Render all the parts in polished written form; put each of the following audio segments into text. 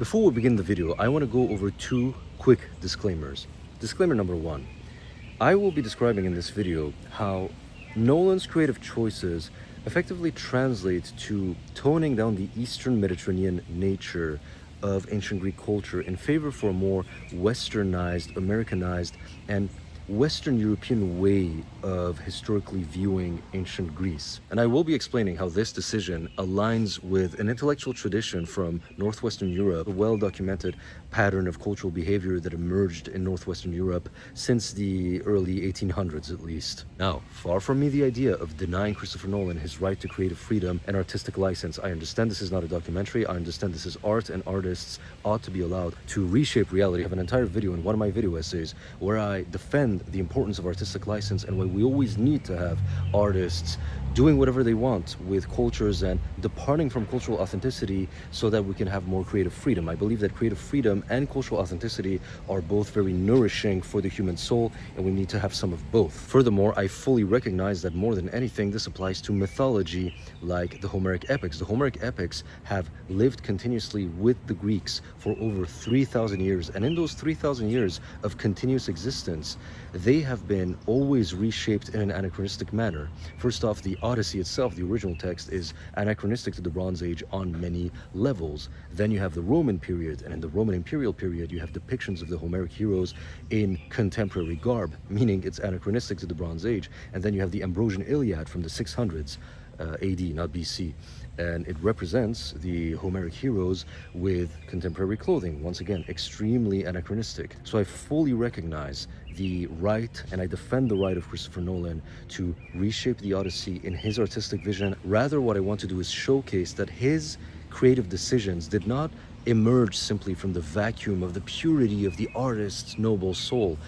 Before we begin the video, I want to go over two quick disclaimers. Disclaimer number one, I will be describing in this video how Nolan's creative choices effectively translate to toning down the Eastern Mediterranean nature of ancient Greek culture in favor for a more westernized, Americanized, and Western European way of historically viewing ancient Greece. And I will be explaining how this decision aligns with an intellectual tradition from Northwestern Europe, a well-documented pattern of cultural behavior that emerged in Northwestern Europe since the early 1800s at least. Now, far from me the idea of denying Christopher Nolan his right to creative freedom and artistic license. I understand this is not a documentary, I understand this is art, and artists ought to be allowed to reshape reality. I have an entire video in one of my video essays where I defend the importance of artistic license and why we always need to have artists doing whatever they want with cultures and departing from cultural authenticity so that we can have more creative freedom. I believe that creative freedom and cultural authenticity are both very nourishing for the human soul, and we need to have some of both. Furthermore, I fully recognize that more than anything, this applies to mythology like the Homeric epics. The Homeric epics have lived continuously with the Greeks for over 3,000 years, and in those 3,000 years of continuous existence, they have been always reshaped in an anachronistic manner. First off, the Odyssey itself, the original text, is anachronistic to the Bronze Age on many levels. Then you have the Roman period, and in the Roman imperial period, you have depictions of the Homeric heroes in contemporary garb, meaning it's anachronistic to the Bronze Age. And then you have the Ambrosian Iliad from the 600s AD, not BC. And it represents the Homeric heroes with contemporary clothing. Once again, extremely anachronistic. So I fully recognize the right, and I defend the right of Christopher Nolan to reshape the Odyssey in his artistic vision. Rather, what I want to do is showcase that his creative decisions did not emerge simply from the vacuum of the purity of the artist's noble soul,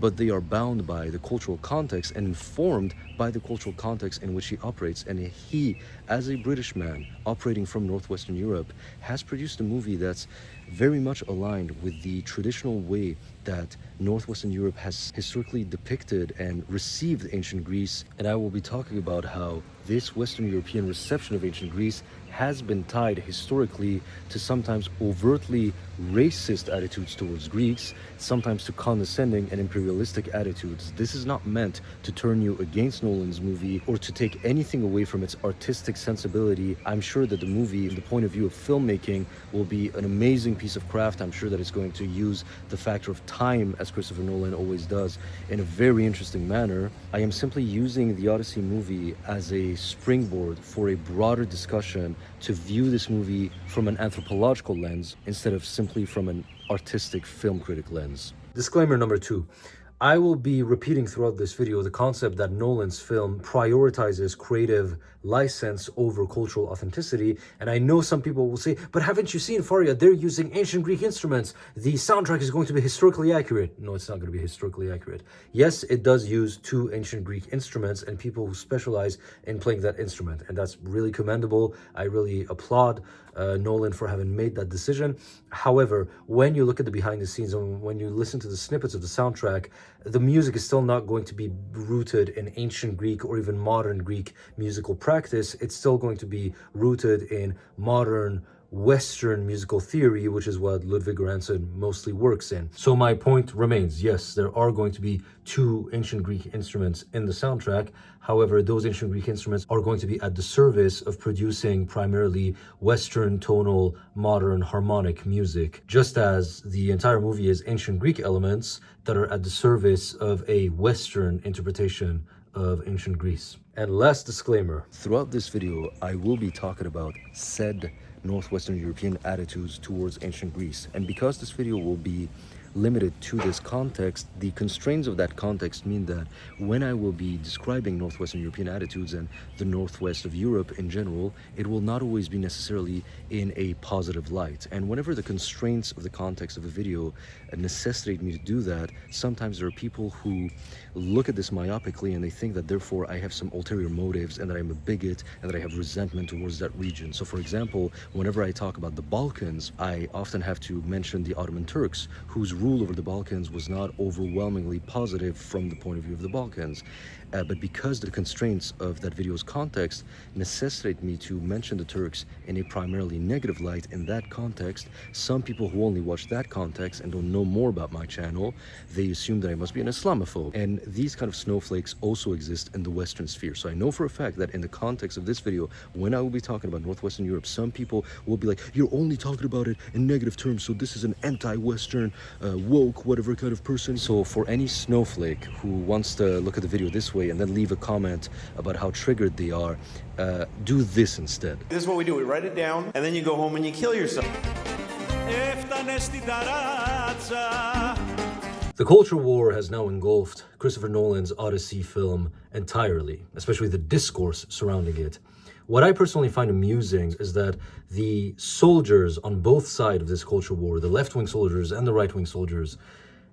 but they are bound by the cultural context and informed by the cultural context in which he operates. And he, as a British man operating from Northwestern Europe, has produced a movie that's very much aligned with the traditional way that Northwestern Europe has historically depicted and received ancient Greece. And I will be talking about how this Western European reception of ancient Greece has been tied historically to sometimes overtly racist attitudes towards Greeks, sometimes to condescending and imperialistic attitudes. This is not meant to turn you against Nolan's movie or to take anything away from its artistic sensibility. I'm sure that the movie, from the point of view of filmmaking, will be an amazing piece of craft. I'm sure that it's going to use the factor of time, as Christopher Nolan always does, in a very interesting manner. I am simply using the Odyssey movie as a springboard for a broader discussion to view this movie from an anthropological lens instead of simply from an artistic film critic lens. Disclaimer number two. I will be repeating throughout this video the concept that Nolan's film prioritizes creative license over cultural authenticity. And I know some people will say, but haven't you seen Faria? They're using ancient Greek instruments. The soundtrack is going to be historically accurate. No, it's not going to be historically accurate. Yes, it does use two ancient Greek instruments and people who specialize in playing that instrument. And that's really commendable. I really applaud Nolan for having made that decision. However, when you look at the behind the scenes and when you listen to the snippets of the soundtrack, the music is still not going to be rooted in ancient Greek or even modern Greek musical practice. It's still going to be rooted in modern Western musical theory, which is what Ludwig Göransson mostly works in. So my point remains, yes, there are going to be two ancient Greek instruments in the soundtrack. However, those ancient Greek instruments are going to be at the service of producing primarily Western, tonal, modern, harmonic music, just as the entire movie is ancient Greek elements that are at the service of a Western interpretation of ancient Greece. And last disclaimer, throughout this video, I will be talking about said Northwestern European attitudes towards ancient Greece. And because this video will be limited to this context, the constraints of that context mean that when I will be describing Northwestern European attitudes and the Northwest of Europe in general, it will not always be necessarily in a positive light. And whenever the constraints of the context of a video necessitate me to do that, sometimes there are people who look at this myopically and they think that therefore I have some ulterior motives and that I'm a bigot and that I have resentment towards that region. So for example, whenever I talk about the Balkans, I often have to mention the Ottoman Turks, whose rule over the Balkans was not overwhelmingly positive from the point of view of the Balkans. But because the constraints of that video's context necessitate me to mention the Turks in a primarily negative light in that context, some people who only watch that context and don't know more about my channel, they assume that I must be an Islamophobe. And these kind of snowflakes also exist in the Western sphere. So I know for a fact that in the context of this video, when I will be talking about Northwestern Europe, some people will be like, you're only talking about it in negative terms, so this is an anti-Western, woke, whatever kind of person. So for any snowflake who wants to look at the video this way and then leave a comment about how triggered they are, do this instead. This is what we do. We write it down, and then you go home and you kill yourself. The culture war has now engulfed Christopher Nolan's Odyssey film entirely, especially the discourse surrounding it. What I personally find amusing is that the soldiers on both sides of this culture war, the left-wing soldiers and the right-wing soldiers,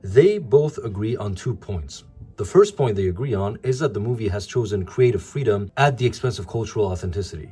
they both agree on 2 points. The first point they agree on is that the movie has chosen creative freedom at the expense of cultural authenticity.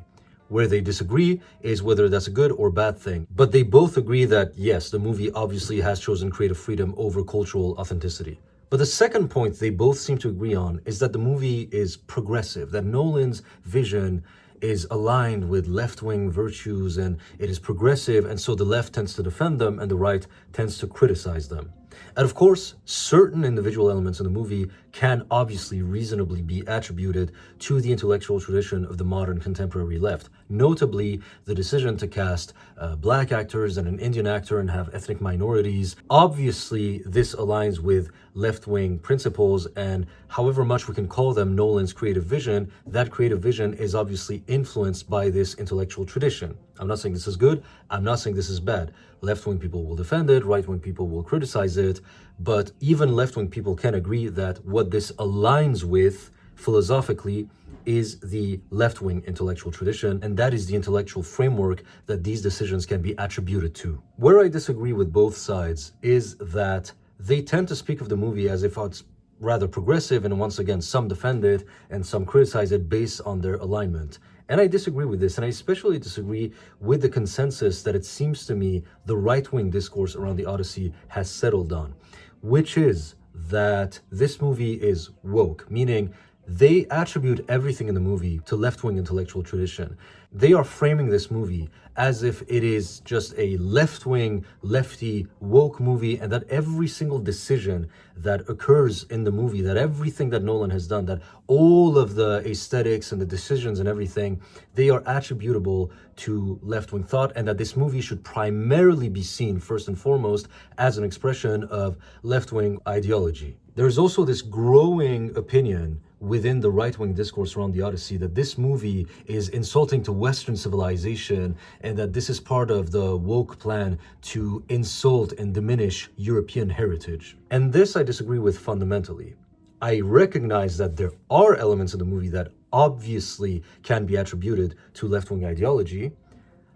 Where they disagree is whether that's a good or bad thing. But they both agree that, yes, the movie obviously has chosen creative freedom over cultural authenticity. But the second point they both seem to agree on is that the movie is progressive, that Nolan's vision is aligned with left-wing virtues and it is progressive, and so the left tends to defend them and the right tends to criticize them. And of course, certain individual elements in the movie can obviously reasonably be attributed to the intellectual tradition of the modern contemporary left, notably the decision to cast black actors and an Indian actor and have ethnic minorities. Obviously, this aligns with left-wing principles, and however much we can call them Nolan's creative vision, that creative vision is obviously influenced by this intellectual tradition. I'm not saying this is good, I'm not saying this is bad. Left-wing people will defend it, right-wing people will criticize it, but even left-wing people can agree that what this aligns with philosophically is the left-wing intellectual tradition, and that is the intellectual framework that these decisions can be attributed to. Where I disagree with both sides is that they tend to speak of the movie as if it's rather progressive, and once again, some defend it and some criticize it based on their alignment. And I disagree with this, and I especially disagree with the consensus that it seems to me the right-wing discourse around the Odyssey has settled on, which is that this movie is woke, meaning they attribute everything in the movie to left-wing intellectual tradition. They are framing this movie as if it is just a left-wing, lefty, woke movie, and that every single decision that occurs in the movie, that everything that Nolan has done, that all of the aesthetics and the decisions and everything, they are attributable to left-wing thought, and that this movie should primarily be seen, first and foremost, as an expression of left-wing ideology. There's also this growing opinion within the right-wing discourse around the Odyssey that this movie is insulting to Western civilization and that this is part of the woke plan to insult and diminish European heritage. And this I disagree with fundamentally. I recognize that there are elements of the movie that obviously can be attributed to left-wing ideology.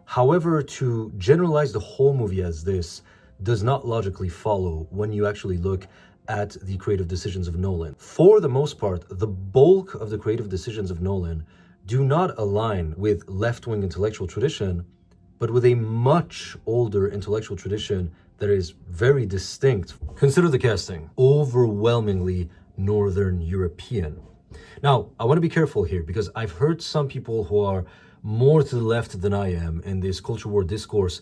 However, to generalize the whole movie as this does not logically follow when you actually look at the creative decisions of Nolan. For the most part, the bulk of the creative decisions of Nolan do not align with left-wing intellectual tradition, but with a much older intellectual tradition that is very distinct. Consider the casting. Overwhelmingly Northern European. Now, I want to be careful here because I've heard some people who are more to the left than I am in this culture war discourse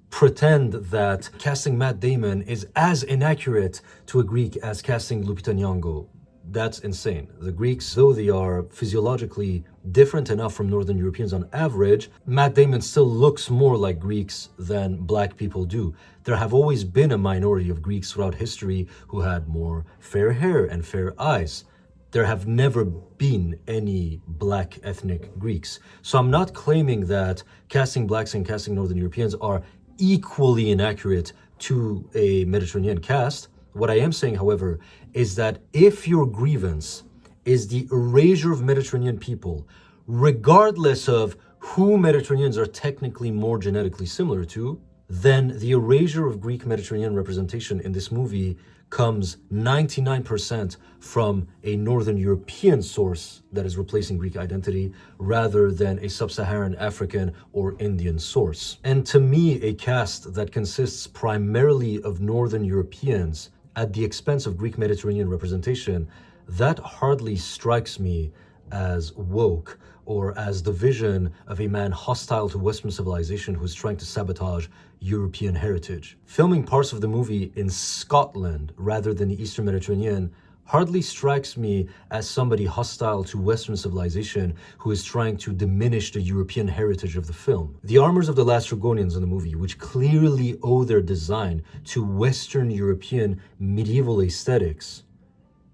pretend that casting Matt Damon is as inaccurate to a Greek as casting Lupita Nyong'o. That's insane. The Greeks, though they are physiologically different enough from Northern Europeans on average, Matt Damon still looks more like Greeks than black people do. There have always been a minority of Greeks throughout history who had more fair hair and fair eyes. There have never been any black ethnic Greeks. So I'm not claiming that casting blacks and casting Northern Europeans are equally inaccurate to a Mediterranean cast. What I am saying, however, is that if your grievance is the erasure of Mediterranean people, regardless of who Mediterraneans are technically more genetically similar to, then the erasure of Greek Mediterranean representation in this movie comes 99% from a Northern European source that is replacing Greek identity rather than a sub-Saharan African or Indian source. And to me, a cast that consists primarily of Northern Europeans at the expense of Greek Mediterranean representation, that hardly strikes me as woke or as the vision of a man hostile to Western civilization who's trying to sabotage European heritage. Filming parts of the movie in Scotland rather than the Eastern Mediterranean hardly strikes me as somebody hostile to Western civilization who is trying to diminish the European heritage of the film. The armors of the Laestrygonians in the movie, which clearly owe their design to Western European medieval aesthetics,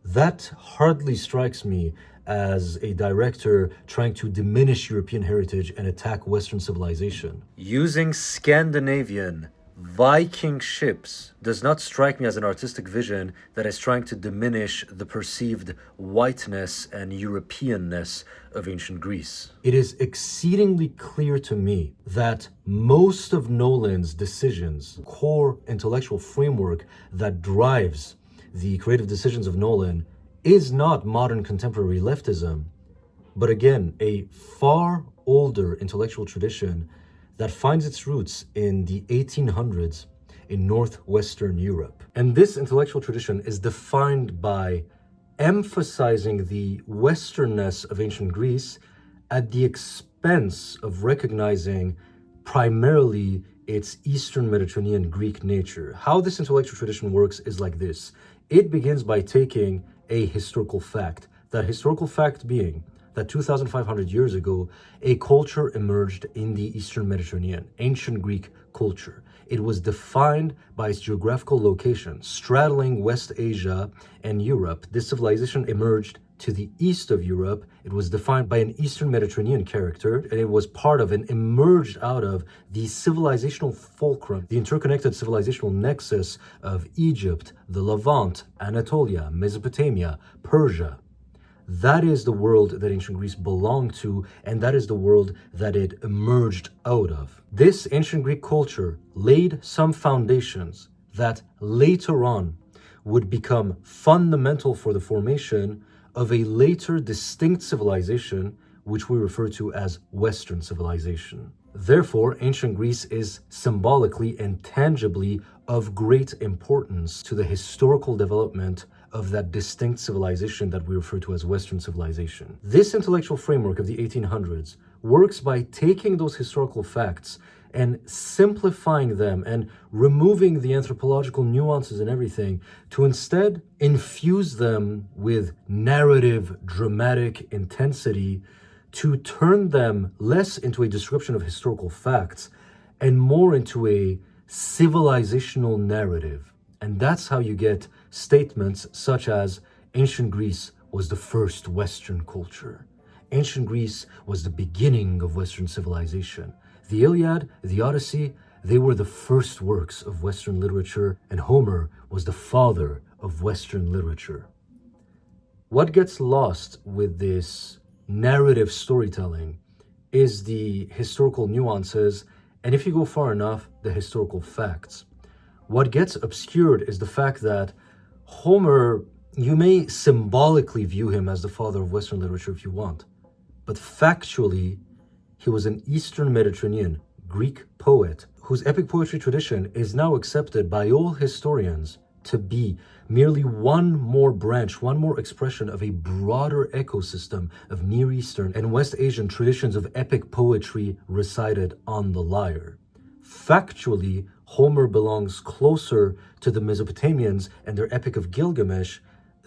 that hardly strikes me as a director trying to diminish European heritage and attack Western civilization. Using Scandinavian Viking ships does not strike me as an artistic vision that is trying to diminish the perceived whiteness and Europeanness of ancient Greece. It is exceedingly clear to me that most of Nolan's decisions, core intellectual framework that drives the creative decisions of Nolan, is not modern contemporary leftism, but again, a far older intellectual tradition that finds its roots in the 1800s in northwestern Europe. And this intellectual tradition is defined by emphasizing the westernness of ancient Greece at the expense of recognizing primarily its Eastern Mediterranean Greek nature. How this intellectual tradition works is like this. It begins by taking a historical fact. That historical fact being that 2,500 years ago, a culture emerged in the Eastern Mediterranean, ancient Greek culture. It was defined by its geographical location, straddling West Asia and Europe. This civilization emerged to the east of Europe. It was defined by an Eastern Mediterranean character, and it was part of and emerged out of the civilizational fulcrum, the interconnected civilizational nexus of Egypt, the Levant, Anatolia, Mesopotamia, Persia. That is the world that ancient Greece belonged to, and that is the world that it emerged out of. This ancient Greek culture laid some foundations that later on would become fundamental for the formation of a later distinct civilization, which we refer to as Western civilization. Therefore, ancient Greece is symbolically and tangibly of great importance to the historical development of that distinct civilization that we refer to as Western civilization. This intellectual framework of the 1800s works by taking those historical facts and simplifying them and removing the anthropological nuances and everything to instead infuse them with narrative, dramatic intensity to turn them less into a description of historical facts and more into a civilizational narrative. And that's how you get statements such as ancient Greece was the first Western culture. Ancient Greece was the beginning of Western civilization. The Iliad, the Odyssey, they were the first works of Western literature, and Homer was the father of Western literature. What gets lost with this narrative storytelling is the historical nuances, and if you go far enough, the historical facts. What gets obscured is the fact that Homer, you may symbolically view him as the father of Western literature if you want, but factually, he was an Eastern Mediterranean Greek poet whose epic poetry tradition is now accepted by all historians to be merely one more branch, one more expression of a broader ecosystem of Near Eastern and West Asian traditions of epic poetry recited on the lyre. Factually, Homer belongs closer to the Mesopotamians and their Epic of Gilgamesh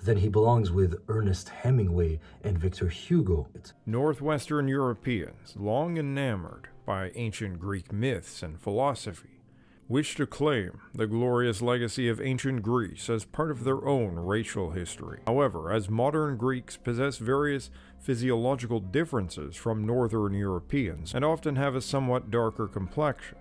than he belongs with Ernest Hemingway and Victor Hugo. Northwestern Europeans, long enamored by ancient Greek myths and philosophy, wish to claim the glorious legacy of ancient Greece as part of their own racial history. However, as modern Greeks possess various physiological differences from Northern Europeans and often have a somewhat darker complexion,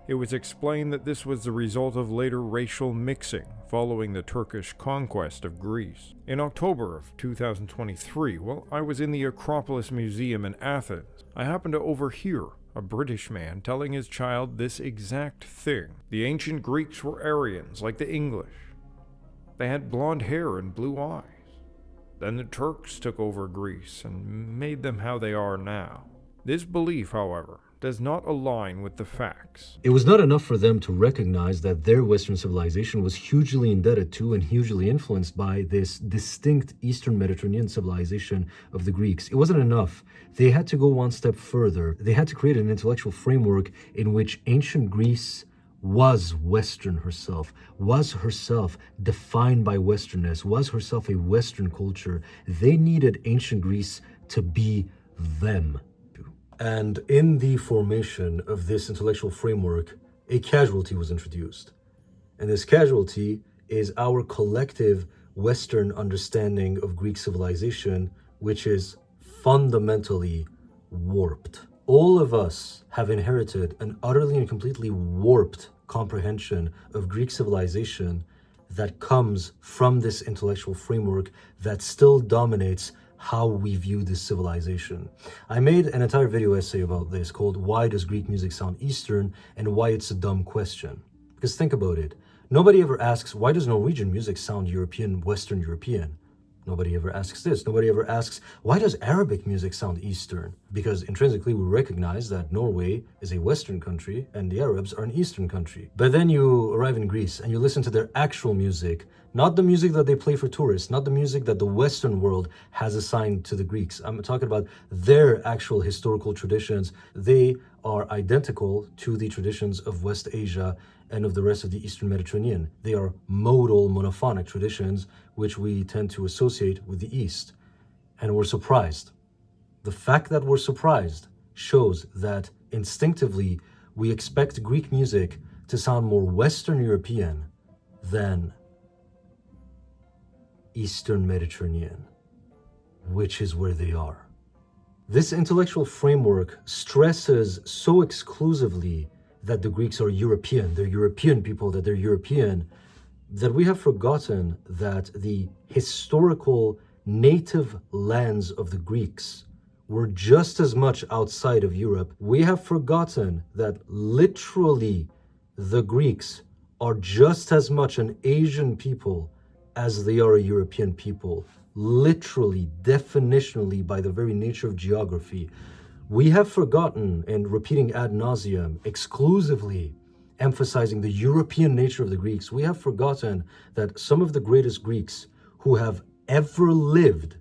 it was explained that this was the result of later racial mixing following the Turkish conquest of Greece. In October of 2023, while I was in the Acropolis Museum in Athens, I happened to overhear a British man telling his child this exact thing. The ancient Greeks were Aryans, like the English. They had blonde hair and blue eyes. Then the Turks took over Greece and made them how they are now. This belief, however, does not align with the facts. It was not enough for them to recognize that their Western civilization was hugely indebted to and hugely influenced by this distinct Eastern Mediterranean civilization of the Greeks. It wasn't enough. They had to go one step further. They had to create an intellectual framework in which ancient Greece was Western herself, was herself defined by Westernness, was herself a Western culture. They needed ancient Greece to be them. And in the formation of this intellectual framework, a casualty was introduced. And this casualty is our collective Western understanding of Greek civilization, which is fundamentally warped. All of us have inherited an utterly and completely warped comprehension of Greek civilization that comes from this intellectual framework that still dominates how we view this civilization. I made an entire video essay about this called "Why Does Greek Music Sound Eastern?" and why it's a dumb question. Because think about it. Nobody ever asks, why does Norwegian music sound European, Western European? Nobody ever asks this. Nobody ever asks, why does Arabic music sound Eastern? Because intrinsically we recognize that Norway is a Western country and the Arabs are an Eastern country. But then you arrive in Greece and you listen to their actual music, not the music that they play for tourists, not the music that the Western world has assigned to the Greeks. I'm talking about their actual historical traditions. They are identical to the traditions of West Asia and of the rest of the Eastern Mediterranean. They are modal monophonic traditions, which we tend to associate with the East. And we're surprised. The fact that we're surprised shows that instinctively we expect Greek music to sound more Western European than Eastern Mediterranean, which is where they are. This intellectual framework stresses so exclusively that the Greeks are European, they're European people, that they're European, that we have forgotten that the historical native lands of the Greeks were just as much outside of Europe. We have forgotten that literally the Greeks are just as much an Asian people as they are a European people. Literally, definitionally, by the very nature of geography. We have forgotten, and repeating ad nauseum, exclusively emphasizing the European nature of the Greeks, we have forgotten that some of the greatest Greeks who have ever lived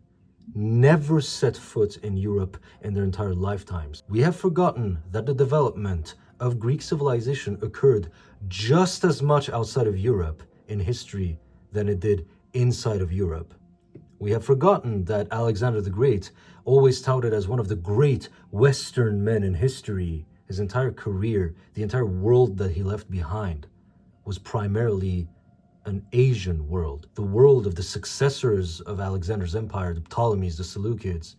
never set foot in Europe in their entire lifetimes. We have forgotten that the development of Greek civilization occurred just as much outside of Europe in history than it did inside of Europe. We have forgotten that Alexander the Great, always touted as one of the great Western men in history, his entire career, the entire world that he left behind, was primarily an Asian world. The world of the successors of Alexander's empire, the Ptolemies, the Seleucids,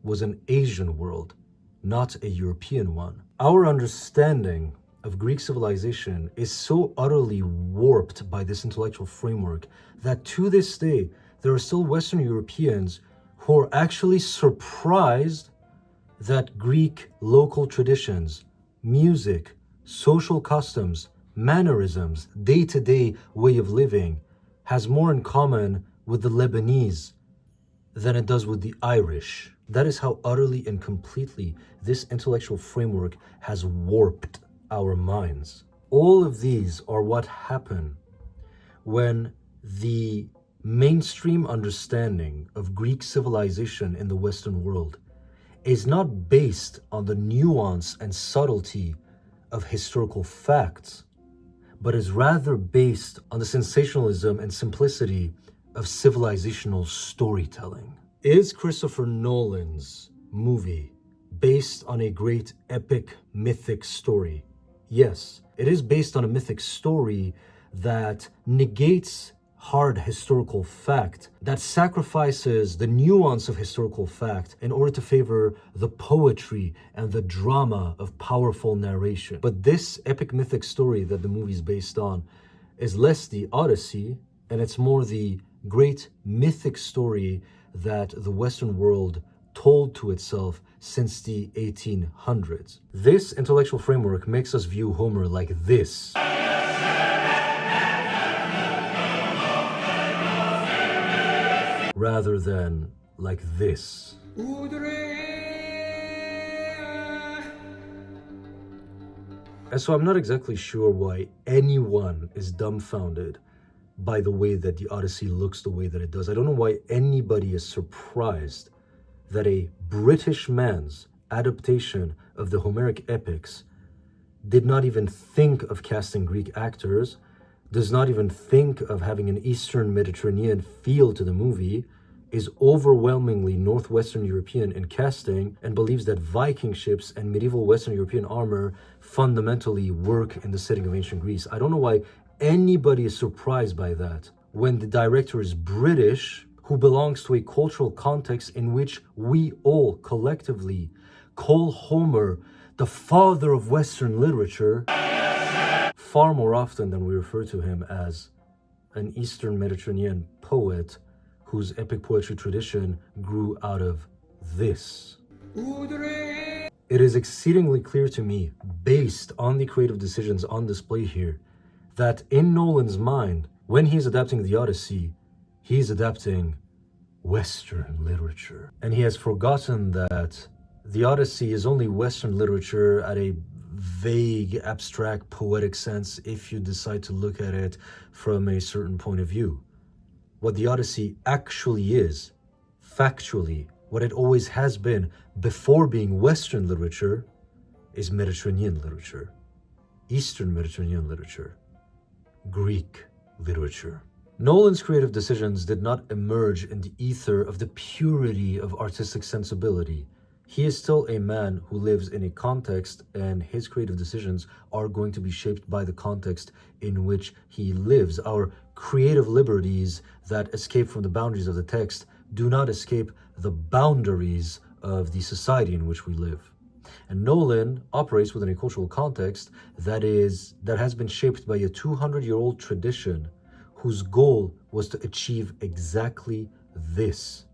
was an Asian world, not a European one. Our understanding of Greek civilization is so utterly warped by this intellectual framework that to this day, there are still Western Europeans who are actually surprised that Greek local traditions, music, social customs, mannerisms, day-to-day way of living has more in common with the Lebanese than it does with the Irish. That is how utterly and completely this intellectual framework has warped our minds. All of these are what happen when the mainstream understanding of Greek civilization in the Western world is not based on the nuance and subtlety of historical facts, but is rather based on the sensationalism and simplicity of civilizational storytelling. Is Christopher Nolan's movie based on a great epic mythic story? Yes, it is based on a mythic story that negates hard historical fact, that sacrifices the nuance of historical fact in order to favor the poetry and the drama of powerful narration. But this epic mythic story that the movie is based on is less the Odyssey, and it's more the great mythic story that the Western world told to itself since the 1800s. This intellectual framework makes us view Homer like this. Rather than like this. And so I'm not exactly sure why anyone is dumbfounded by the way that the Odyssey looks the way that it does. I don't know why anybody is surprised that a British man's adaptation of the Homeric epics did not even think of casting Greek actors, does not even think of having an Eastern Mediterranean feel to the movie, is overwhelmingly Northwestern European in casting, and believes that Viking ships and medieval Western European armor fundamentally work in the setting of ancient Greece. I don't know why anybody is surprised by that when the director is British, who belongs to a cultural context in which we all collectively call Homer the father of Western literature far more often than we refer to him as an Eastern Mediterranean poet whose epic poetry tradition grew out of this. It is exceedingly clear to me, based on the creative decisions on display here, that in Nolan's mind, when he's adapting the Odyssey, he's adapting Western literature. And he has forgotten that the Odyssey is only Western literature at a vague, abstract, poetic sense if you decide to look at it from a certain point of view. What the Odyssey actually is, factually, what it always has been before being Western literature, is Mediterranean literature, Eastern Mediterranean literature, Greek literature. Nolan's creative decisions did not emerge in the ether of the purity of artistic sensibility. He is still a man who lives in a context, and his creative decisions are going to be shaped by the context in which he lives. Our creative liberties that escape from the boundaries of the text do not escape the boundaries of the society in which we live. And Nolan operates within a cultural context that has been shaped by a 200-year-old tradition whose goal was to achieve exactly this: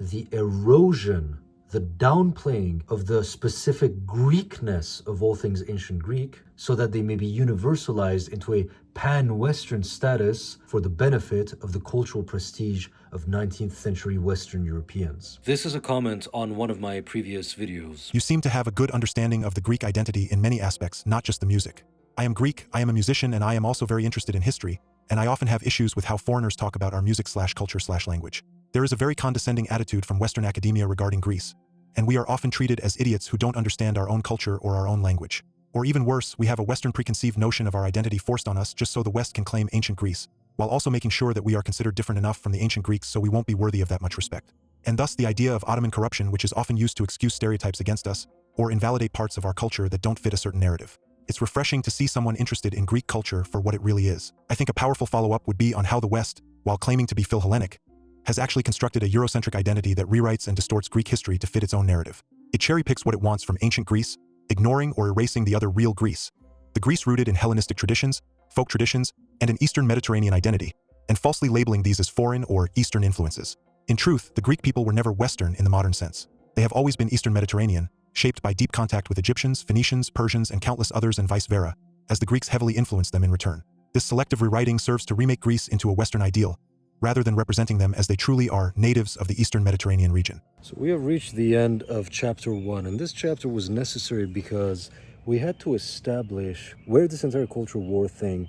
the erosion, the downplaying of the specific Greekness of all things ancient Greek, so that they may be universalized into a pan-Western status for the benefit of the cultural prestige of 19th century Western Europeans. This is a comment on one of my previous videos. You seem to have a good understanding of the Greek identity in many aspects, not just the music. I am Greek, I am a musician, and I am also very interested in history, and I often have issues with how foreigners talk about our music/culture/language. There is a very condescending attitude from Western academia regarding Greece, and we are often treated as idiots who don't understand our own culture or our own language. Or even worse, we have a Western preconceived notion of our identity forced on us just so the West can claim ancient Greece, while also making sure that we are considered different enough from the ancient Greeks so we won't be worthy of that much respect. And thus the idea of Ottoman corruption, which is often used to excuse stereotypes against us, or invalidate parts of our culture that don't fit a certain narrative. It's refreshing to see someone interested in Greek culture for what it really is. I think a powerful follow-up would be on how the West, while claiming to be Phil-Hellenic, has actually constructed a Eurocentric identity that rewrites and distorts Greek history to fit its own narrative. It cherry-picks what it wants from ancient Greece, ignoring or erasing the other real Greece, the Greece rooted in Hellenistic traditions, folk traditions, and an Eastern Mediterranean identity, and falsely labeling these as foreign or Eastern influences. In truth, the Greek people were never Western in the modern sense. They have always been Eastern Mediterranean, shaped by deep contact with Egyptians, Phoenicians, Persians, and countless others, and vice versa, as the Greeks heavily influenced them in return. This selective rewriting serves to remake Greece into a Western ideal, rather than representing them as they truly are, natives of the Eastern Mediterranean region. So we have reached the end of chapter 1, and this chapter was necessary because we had to establish where this entire cultural war thing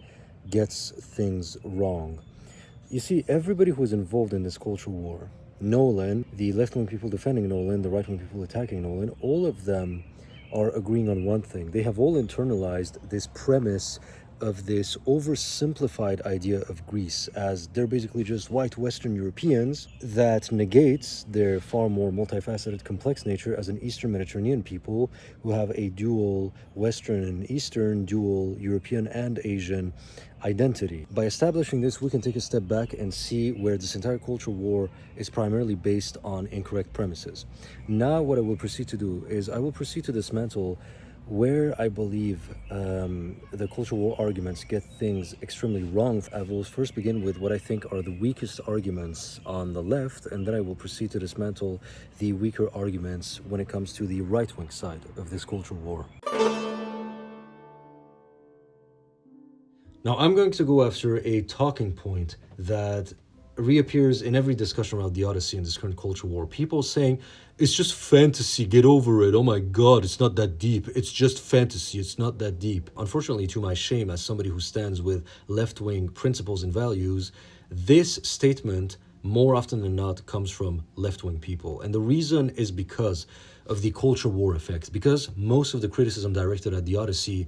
gets things wrong. You see, everybody who is involved in this cultural war, Nolan, the left-wing people defending Nolan, the right-wing people attacking Nolan, all of them are agreeing on one thing. They have all internalized this premise of this oversimplified idea of Greece as they're basically just white Western Europeans that negates their far more multifaceted, complex nature as an Eastern Mediterranean people who have a dual Western and Eastern, dual European and Asian identity. By establishing this, we can take a step back and see where this entire cultural war is primarily based on incorrect premises. Now what I will proceed to do is I will proceed to dismantle Where I believe the cultural war arguments get things extremely wrong, I will first begin with what I think are the weakest arguments on the left, and then I will proceed to dismantle the weaker arguments when it comes to the right-wing side of this cultural war. Now, I'm going to go after a talking point that reappears in every discussion around the Odyssey and this current culture war. People saying, it's just fantasy, get over it, oh my god, it's not that deep, it's just fantasy, it's not that deep. Unfortunately, to my shame, as somebody who stands with left-wing principles and values, this statement, more often than not, comes from left-wing people. And the reason is because of the culture war effect. Because most of the criticism directed at the Odyssey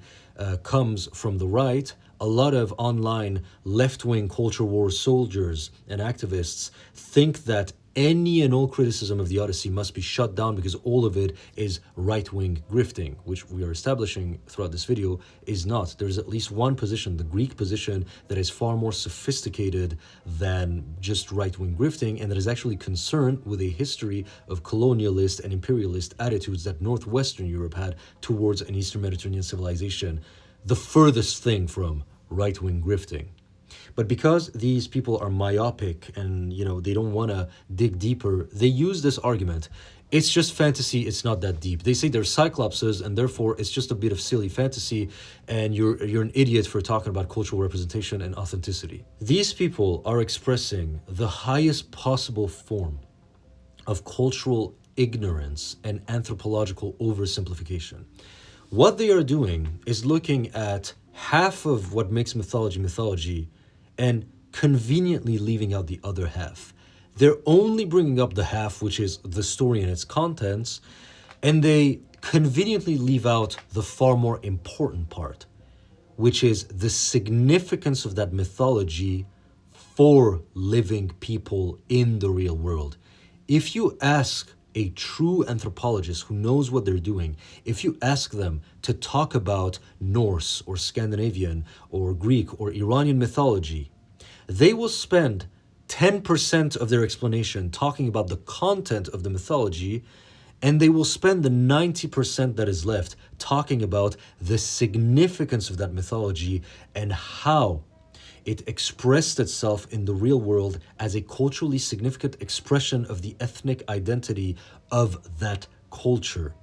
comes from the right, a lot of online left-wing culture war soldiers and activists think that any and all criticism of the Odyssey must be shut down because all of it is right-wing grifting, which we are establishing throughout this video is not. There's at least one position, the Greek position, that is far more sophisticated than just right-wing grifting, and that is actually concerned with a history of colonialist and imperialist attitudes that Northwestern Europe had towards an Eastern Mediterranean civilization, the furthest thing from right-wing grifting. But because these people are myopic and, they don't want to dig deeper, they use this argument. It's just fantasy, it's not that deep. They say they're cyclopses and therefore it's just a bit of silly fantasy and you're an idiot for talking about cultural representation and authenticity. These people are expressing the highest possible form of cultural ignorance and anthropological oversimplification. What they are doing is looking at half of what makes mythology and conveniently leaving out the other half. They're only bringing up the half, which is the story and its contents, and they conveniently leave out the far more important part, which is the significance of that mythology for living people in the real world. If you ask a true anthropologist who knows what they're doing, if you ask them to talk about Norse or Scandinavian or Greek or Iranian mythology, they will spend 10% of their explanation talking about the content of the mythology, and they will spend the 90% that is left talking about the significance of that mythology and how it expressed itself in the real world as a culturally significant expression of the ethnic identity of that culture.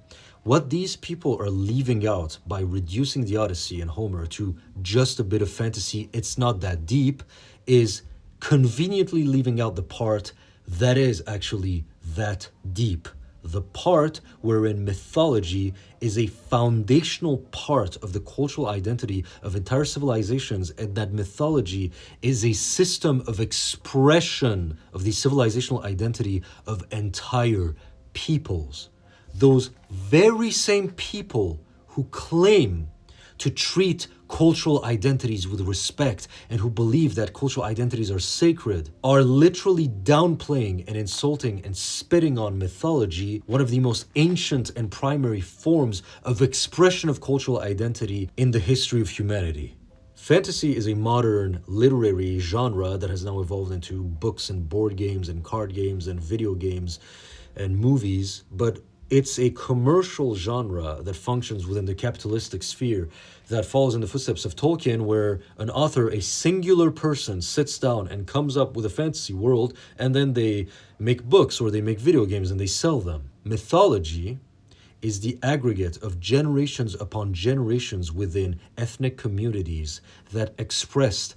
What these people are leaving out by reducing the Odyssey and Homer to just a bit of fantasy, it's not that deep, is conveniently leaving out the part that is actually that deep. The part wherein mythology is a foundational part of the cultural identity of entire civilizations, and that mythology is a system of expression of the civilizational identity of entire peoples. Those very same people who claim to treat cultural identities with respect and who believe that cultural identities are sacred are literally downplaying and insulting and spitting on mythology, one of the most ancient and primary forms of expression of cultural identity in the history of humanity. Fantasy is a modern literary genre that has now evolved into books and board games and card games and video games and movies, but it's a commercial genre that functions within the capitalistic sphere that follows in the footsteps of Tolkien, where an author, a singular person, sits down and comes up with a fantasy world, and then they make books or they make video games and they sell them. Mythology is the aggregate of generations upon generations within ethnic communities that expressed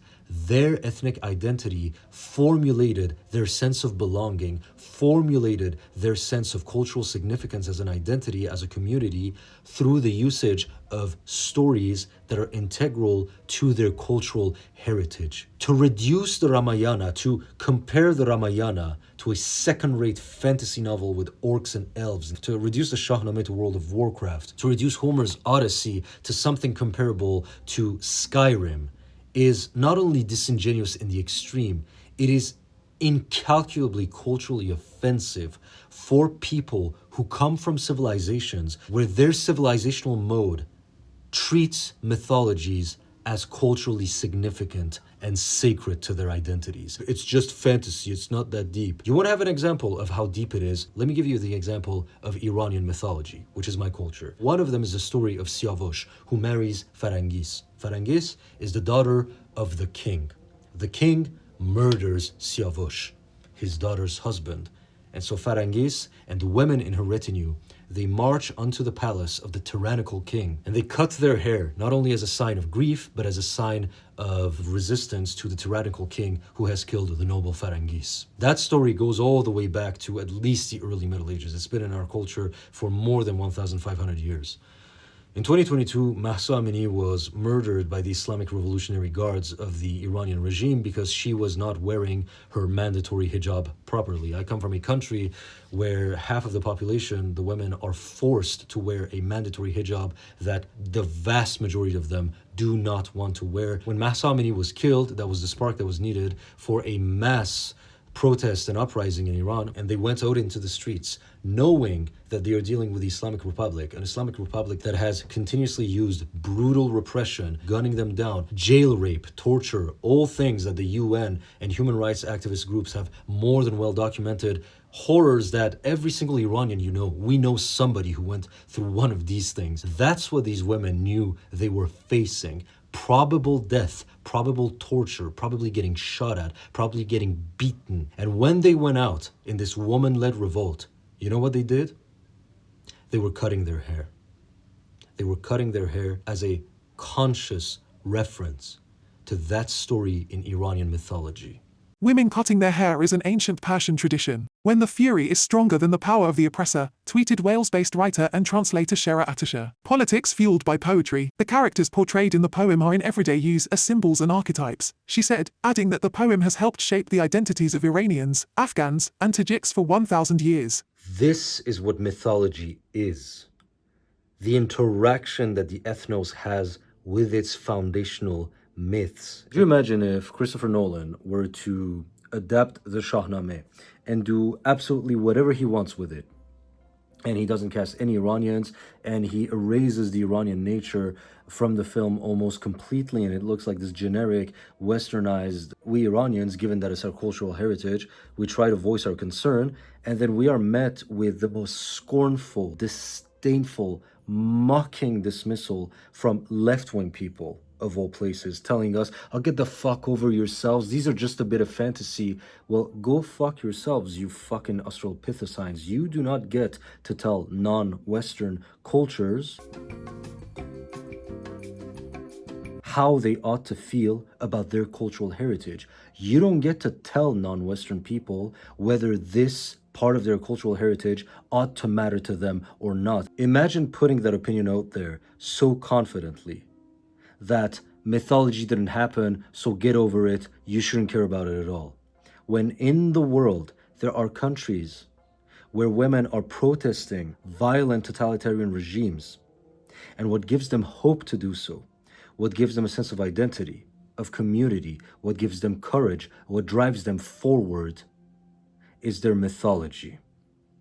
their ethnic identity, formulated their sense of belonging, formulated their sense of cultural significance as an identity, as a community, through the usage of stories that are integral to their cultural heritage. To reduce the Ramayana, to compare the Ramayana to a second-rate fantasy novel with orcs and elves, to reduce the Shahnameh to World of Warcraft, to reduce Homer's Odyssey to something comparable to Skyrim, is not only disingenuous in the extreme, it is incalculably culturally offensive for people who come from civilizations where their civilizational mode treats mythologies as culturally significant and sacred to their identities. It's just fantasy, it's not that deep. You want to have an example of how deep it is? Let me give you the example of Iranian mythology, which is my culture. One of them is the story of Siyavush, who marries Farangis. Farangis is the daughter of the king. The king murders Siyavush, his daughter's husband. And so Farangis and the women in her retinue, they march unto the palace of the tyrannical king, and they cut their hair, not only as a sign of grief, but as a sign of resistance to the tyrannical king who has killed the noble Farangis. That story goes all the way back to at least the early Middle Ages. It's been in our culture for more than 1,500 years. In 2022, Mahsa Amini was murdered by the Islamic Revolutionary Guards of the Iranian regime because she was not wearing her mandatory hijab properly. I come from a country where half of the population, the women, are forced to wear a mandatory hijab that the vast majority of them do not want to wear. When Mahsa Amini was killed, that was the spark that was needed for a mass protest and uprising in Iran, and they went out into the streets knowing that they are dealing with the Islamic Republic, an Islamic Republic that has continuously used brutal repression, gunning them down, jail rape, torture, all things that the UN and human rights activist groups have more than well documented, horrors that every single Iranian we know somebody who went through one of these things. That's what these women knew they were facing. Probable death, probable torture, probably getting shot at, probably getting beaten. And when they went out in this woman-led revolt, you know what they did? They were cutting their hair. They were cutting their hair as a conscious reference to that story in Iranian mythology. Women cutting their hair is an ancient Persian tradition. When the fury is stronger than the power of the oppressor, tweeted Wales-based writer and translator Shera Atasher. Politics fueled by poetry, the characters portrayed in the poem are in everyday use as symbols and archetypes, she said, adding that the poem has helped shape the identities of Iranians, Afghans, and Tajiks for 1,000 years. This is what mythology is. The interaction that the ethnos has with its foundational myths. Could you imagine if Christopher Nolan were to adapt the Shahnameh and do absolutely whatever he wants with it, and he doesn't cast any Iranians, and he erases the Iranian nature from the film almost completely, and it looks like this generic, westernized, we Iranians, given that it's our cultural heritage, we try to voice our concern, and then we are met with the most scornful, disdainful, mocking dismissal from left-wing people of all places, telling us, "I'll get the fuck over yourselves. These are just a bit of fantasy." Well, go fuck yourselves, you fucking Australopithecines. You do not get to tell non-Western cultures how they ought to feel about their cultural heritage. You don't get to tell non-Western people whether this part of their cultural heritage ought to matter to them or not. Imagine putting that opinion out there so confidently that mythology didn't happen, so get over it, you shouldn't care about it at all. When in the world there are countries where women are protesting violent totalitarian regimes, and what gives them hope to do so, what gives them a sense of identity, of community, what gives them courage, what drives them forward, is their mythology.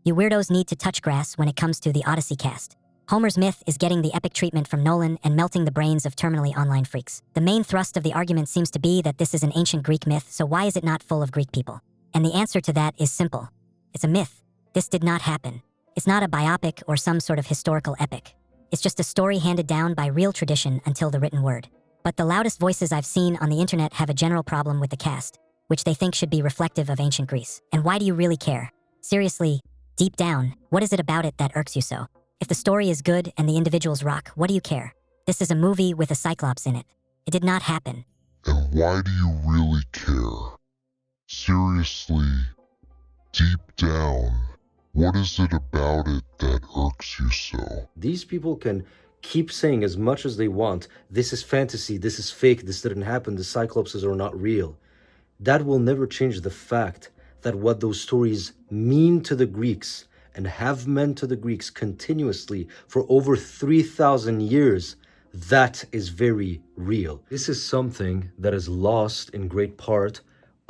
You weirdos need to touch grass when it comes to the Odyssey cast. Homer's myth is getting the epic treatment from Nolan and melting the brains of terminally online freaks. The main thrust of the argument seems to be that this is an ancient Greek myth, so why is it not full of Greek people? And the answer to that is simple. It's a myth. This did not happen. It's not a biopic or some sort of historical epic. It's just a story handed down by real tradition until the written word. But the loudest voices I've seen on the internet have a general problem with the cast, which they think should be reflective of ancient Greece. And why do you really care? Seriously, deep down, what is it about it that irks you so? If the story is good and the individuals rock, what do you care? This is a movie with a cyclops in it. It did not happen. And why do you really care? Seriously, deep down, what is it about it that irks you so? These people can keep saying as much as they want, this is fantasy, this is fake, this didn't happen, the cyclopses are not real. That will never change the fact that what those stories mean to the Greeks and have meant to the Greeks continuously for over 3,000 years, that is very real. This is something that is lost in great part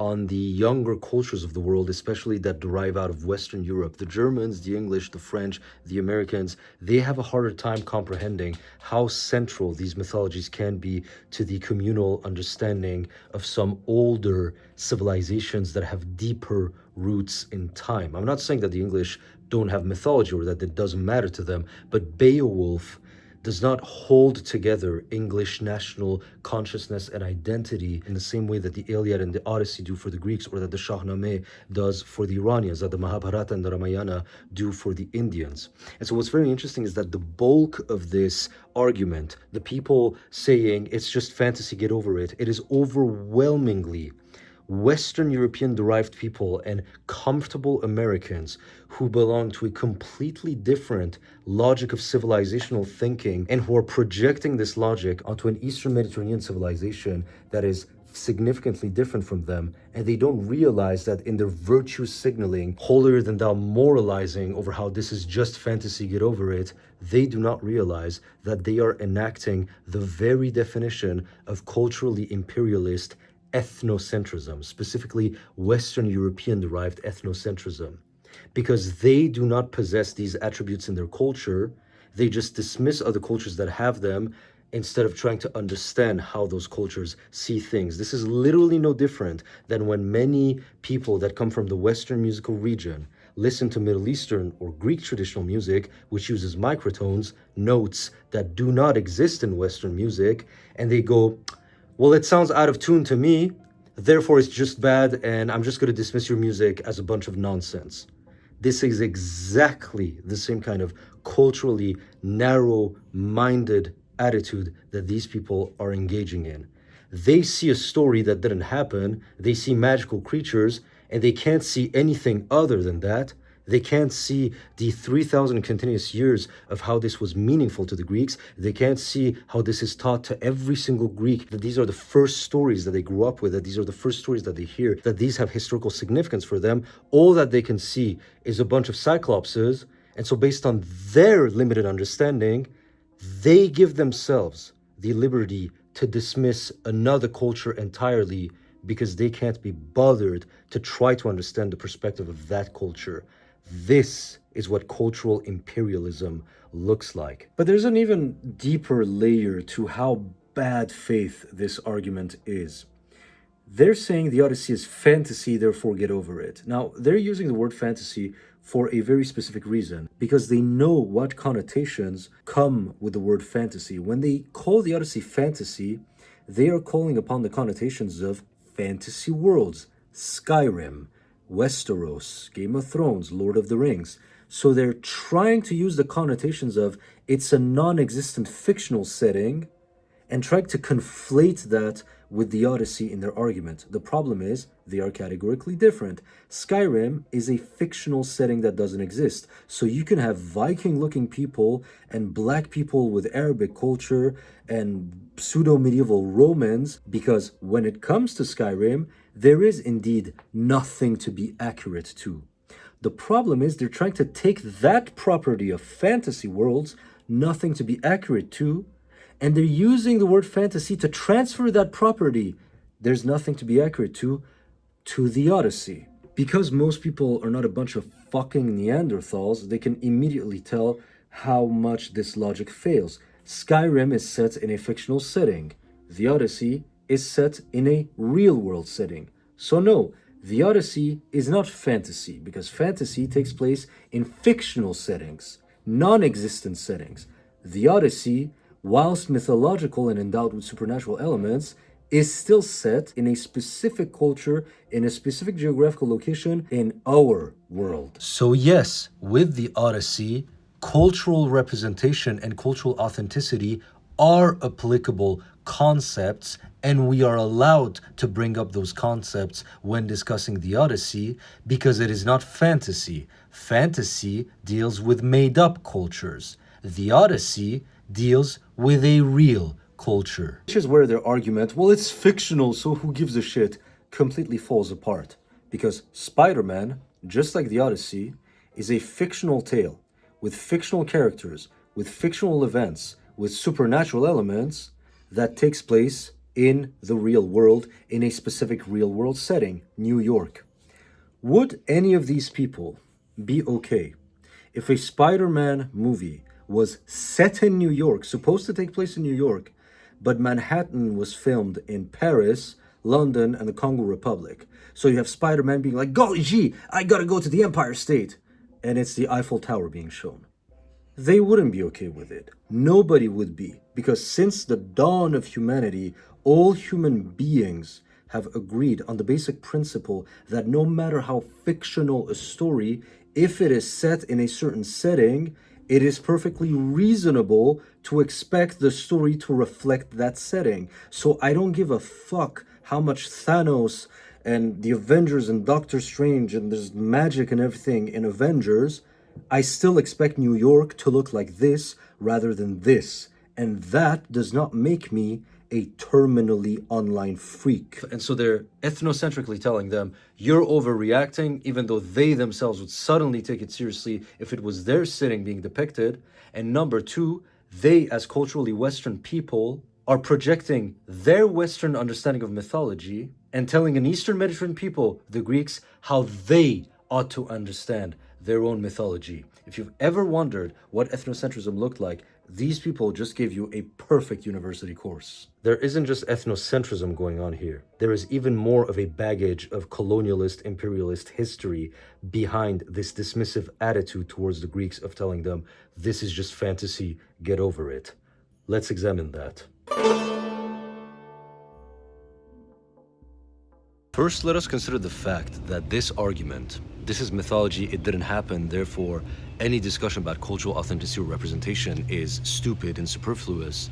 on the younger cultures of the world, especially that derive out of Western Europe. The Germans, the English, the French, the Americans, they have a harder time comprehending how central these mythologies can be to the communal understanding of some older civilizations that have deeper roots in time. I'm not saying that the English don't have mythology or that it doesn't matter to them, but Beowulf does not hold together English national consciousness and identity in the same way that the Iliad and the Odyssey do for the Greeks, or that the Shahnameh does for the Iranians, that the Mahabharata and the Ramayana do for the Indians. And so what's very interesting is that the bulk of this argument, the people saying it's just fantasy, get over it, it is overwhelmingly Western European derived people and comfortable Americans who belong to a completely different logic of civilizational thinking and who are projecting this logic onto an Eastern Mediterranean civilization that is significantly different from them, and they don't realize that in their virtue signaling, holier than thou moralizing over how this is just fantasy, get over it, they do not realize that they are enacting the very definition of culturally imperialist ethnocentrism, specifically Western European-derived ethnocentrism. Because they do not possess these attributes in their culture, they just dismiss other cultures that have them instead of trying to understand how those cultures see things. This is literally no different than when many people that come from the Western musical region listen to Middle Eastern or Greek traditional music, which uses microtones, notes that do not exist in Western music, and they go, well, it sounds out of tune to me, therefore it's just bad, and I'm just going to dismiss your music as a bunch of nonsense. This is exactly the same kind of culturally narrow-minded attitude that these people are engaging in. They see a story that didn't happen, they see magical creatures, and they can't see anything other than that. They can't see the 3,000 continuous years of how this was meaningful to the Greeks. They can't see how this is taught to every single Greek, that these are the first stories that they grew up with, that these are the first stories that they hear, that these have historical significance for them. All that they can see is a bunch of cyclopses. And so based on their limited understanding, they give themselves the liberty to dismiss another culture entirely because they can't be bothered to try to understand the perspective of that culture. This is what cultural imperialism looks like. But there's an even deeper layer to how bad faith this argument is. They're saying the Odyssey is fantasy, therefore get over it. Now, they're using the word fantasy for a very specific reason, because they know what connotations come with the word fantasy. When they call the Odyssey fantasy, they are calling upon the connotations of fantasy worlds, Skyrim, Westeros, Game of Thrones, Lord of the Rings. So they're trying to use the connotations of it's a non-existent fictional setting and trying to conflate that with the Odyssey in their argument. The problem is they are categorically different. Skyrim is a fictional setting that doesn't exist. So you can have Viking-looking people and black people with Arabic culture and pseudo-medieval Romans, because when it comes to Skyrim, there is indeed nothing to be accurate to. The problem is they're trying to take that property of fantasy worlds, nothing to be accurate to, and they're using the word fantasy to transfer that property, there's nothing to be accurate to the Odyssey. Because most people are not a bunch of fucking Neanderthals, they can immediately tell how much this logic fails. Skyrim is set in a fictional setting. The Odyssey is set in a real-world setting. So no, the Odyssey is not fantasy, because fantasy takes place in fictional settings, non-existent settings. The Odyssey, whilst mythological and endowed with supernatural elements, is still set in a specific culture, in a specific geographical location in our world. So yes, with the Odyssey, cultural representation and cultural authenticity are applicable concepts, and we are allowed to bring up those concepts when discussing the Odyssey because it is not fantasy. Fantasy deals with made-up cultures. The Odyssey deals with a real culture. Which is where their argument, well, it's fictional, so who gives a shit, completely falls apart. Because Spider-Man, just like the Odyssey, is a fictional tale with fictional characters, with fictional events, with supernatural elements that takes place in the real world, in a specific real world setting, New York. Would any of these people be okay if a Spider-Man movie was set in New York, supposed to take place in New York, but Manhattan was filmed in Paris, London, and the Congo Republic? So you have Spider-Man being like, golly gee, I gotta go to the Empire State, and it's the Eiffel Tower being shown. They wouldn't be okay with it. Nobody would be, because since the dawn of humanity, all human beings have agreed on the basic principle that no matter how fictional a story, if it is set in a certain setting, it is perfectly reasonable to expect the story to reflect that setting. So I don't give a fuck how much Thanos and the Avengers and Doctor Strange and there's magic and everything in Avengers. I still expect New York to look like this rather than this. And that does not make me a terminally online freak. And so they're ethnocentrically telling them, you're overreacting, even though they themselves would suddenly take it seriously if it was their sitting being depicted. And number two, they, as culturally Western people, are projecting their Western understanding of mythology and telling an Eastern Mediterranean people, the Greeks, how they ought to understand their own mythology. If you've ever wondered what ethnocentrism looked like, these people just gave you a perfect university course. There isn't just ethnocentrism going on here. There is even more of a baggage of colonialist, imperialist history behind this dismissive attitude towards the Greeks of telling them, this is just fantasy, get over it. Let's examine that. First, let us consider the fact that this argument, this is mythology, it didn't happen, therefore any discussion about cultural authenticity or representation is stupid and superfluous.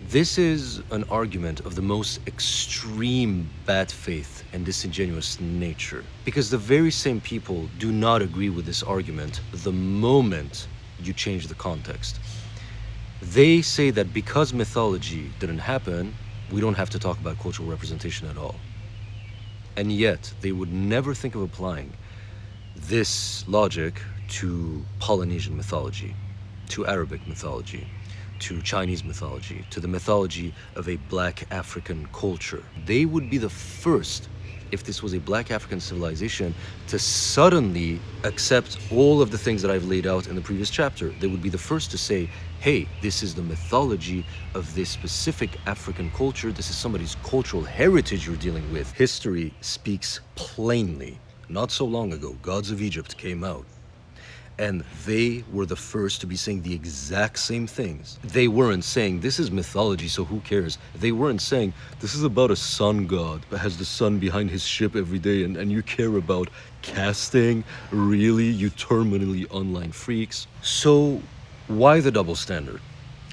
This is an argument of the most extreme bad faith and disingenuous nature, because the very same people do not agree with this argument the moment you change the context. They say that because mythology didn't happen, we don't have to talk about cultural representation at all. And yet, they would never think of applying this logic to Polynesian mythology, to Arabic mythology, to Chinese mythology, to the mythology of a Black African culture. They would be the first, if this was a Black African civilization, to suddenly accept all of the things that I've laid out in the previous chapter. They would be the first to say, hey, this is the mythology of this specific African culture. This is somebody's cultural heritage you're dealing with. History speaks plainly. Not so long ago, Gods of Egypt came out, and they were the first to be saying the exact same things. They weren't saying, this is mythology, so who cares? They weren't saying, this is about a sun god that has the sun behind his ship every day, and you care about casting? Really, you terminally online freaks? So, why the double standard?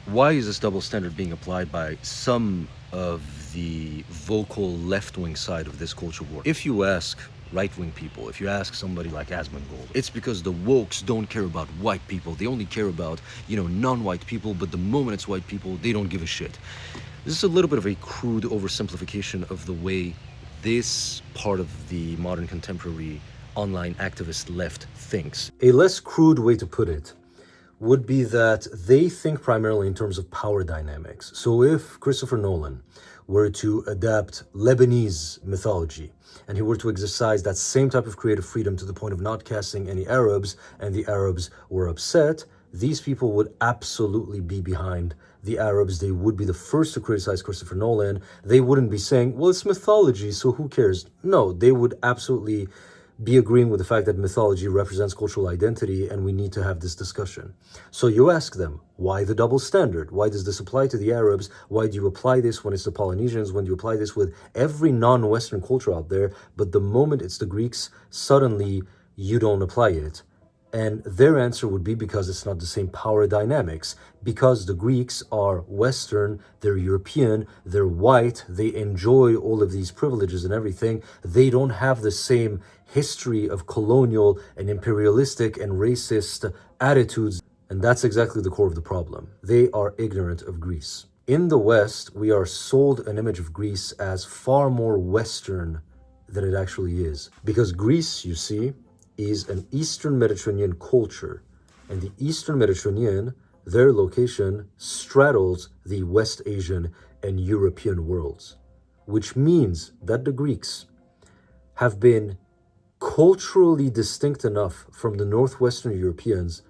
Why is this double standard being applied by some of the vocal left-wing side of this culture war? If you ask right-wing people, if you ask somebody like Asmongold, it's because the wokes don't care about white people. They only care about, non-white people, but the moment it's white people, they don't give a shit. This is a little bit of a crude oversimplification of the way this part of the modern contemporary online activist left thinks. A less crude way to put it would be that they think primarily in terms of power dynamics. So if Christopher Nolan were to adapt Lebanese mythology, and he were to exercise that same type of creative freedom to the point of not casting any Arabs, and the Arabs were upset, these people would absolutely be behind the Arabs. They would be the first to criticize Christopher Nolan. They wouldn't be saying, well, it's mythology, so who cares? No, they would absolutely be agreeing with the fact that mythology represents cultural identity and we need to have this discussion. So you ask them, why the double standard? Why does this apply to the Arabs? Why do you apply this when it's the Polynesians? When do you apply this with every non-Western culture out there? But the moment it's the Greeks, suddenly you don't apply it. And their answer would be because it's not the same power dynamics. Because the Greeks are Western, they're European, they're white, they enjoy all of these privileges and everything. They don't have the same history of colonial and imperialistic and racist attitudes. And that's exactly the core of the problem. They are ignorant of Greece. In the West, we are sold an image of Greece as far more Western than it actually is. Because Greece, you see, is an Eastern Mediterranean culture, and the Eastern Mediterranean, their location straddles the West Asian and European worlds, which means that the Greeks have been culturally distinct enough from the Northwestern Europeans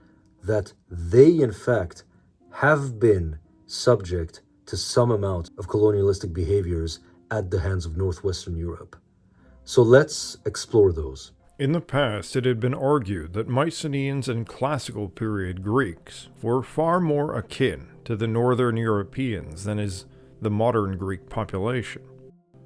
that they, in fact, have been subject to some amount of colonialistic behaviors at the hands of Northwestern Europe. So let's explore those. In the past, it had been argued that Mycenaeans and Classical period Greeks were far more akin to the Northern Europeans than is the modern Greek population.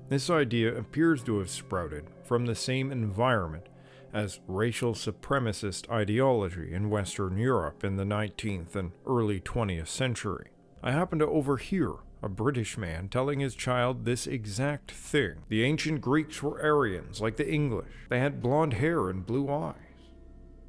This idea appears to have sprouted from the same environment as racial supremacist ideology in Western Europe in the 19th and early 20th century. I happened to overhear a British man telling his child this exact thing. The ancient Greeks were Aryans, like the English. They had blonde hair and blue eyes.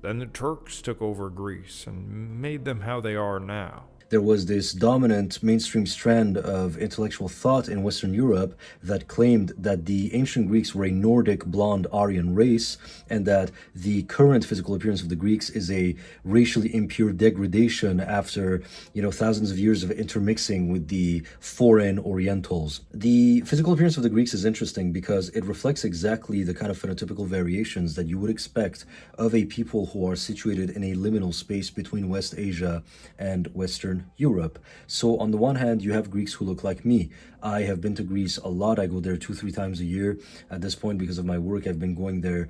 Then the Turks took over Greece and made them how they are now. There was this dominant mainstream strand of intellectual thought in Western Europe that claimed that the ancient Greeks were a Nordic blonde Aryan race, and that the current physical appearance of the Greeks is a racially impure degradation after, thousands of years of intermixing with the foreign Orientals. The physical appearance of the Greeks is interesting because it reflects exactly the kind of phenotypical variations that you would expect of a people who are situated in a liminal space between West Asia and Western Europe. So on the one hand, you have Greeks who look like me. I have been to Greece a lot. I go there 2-3 times a year. At this point, because of my work, I've been going there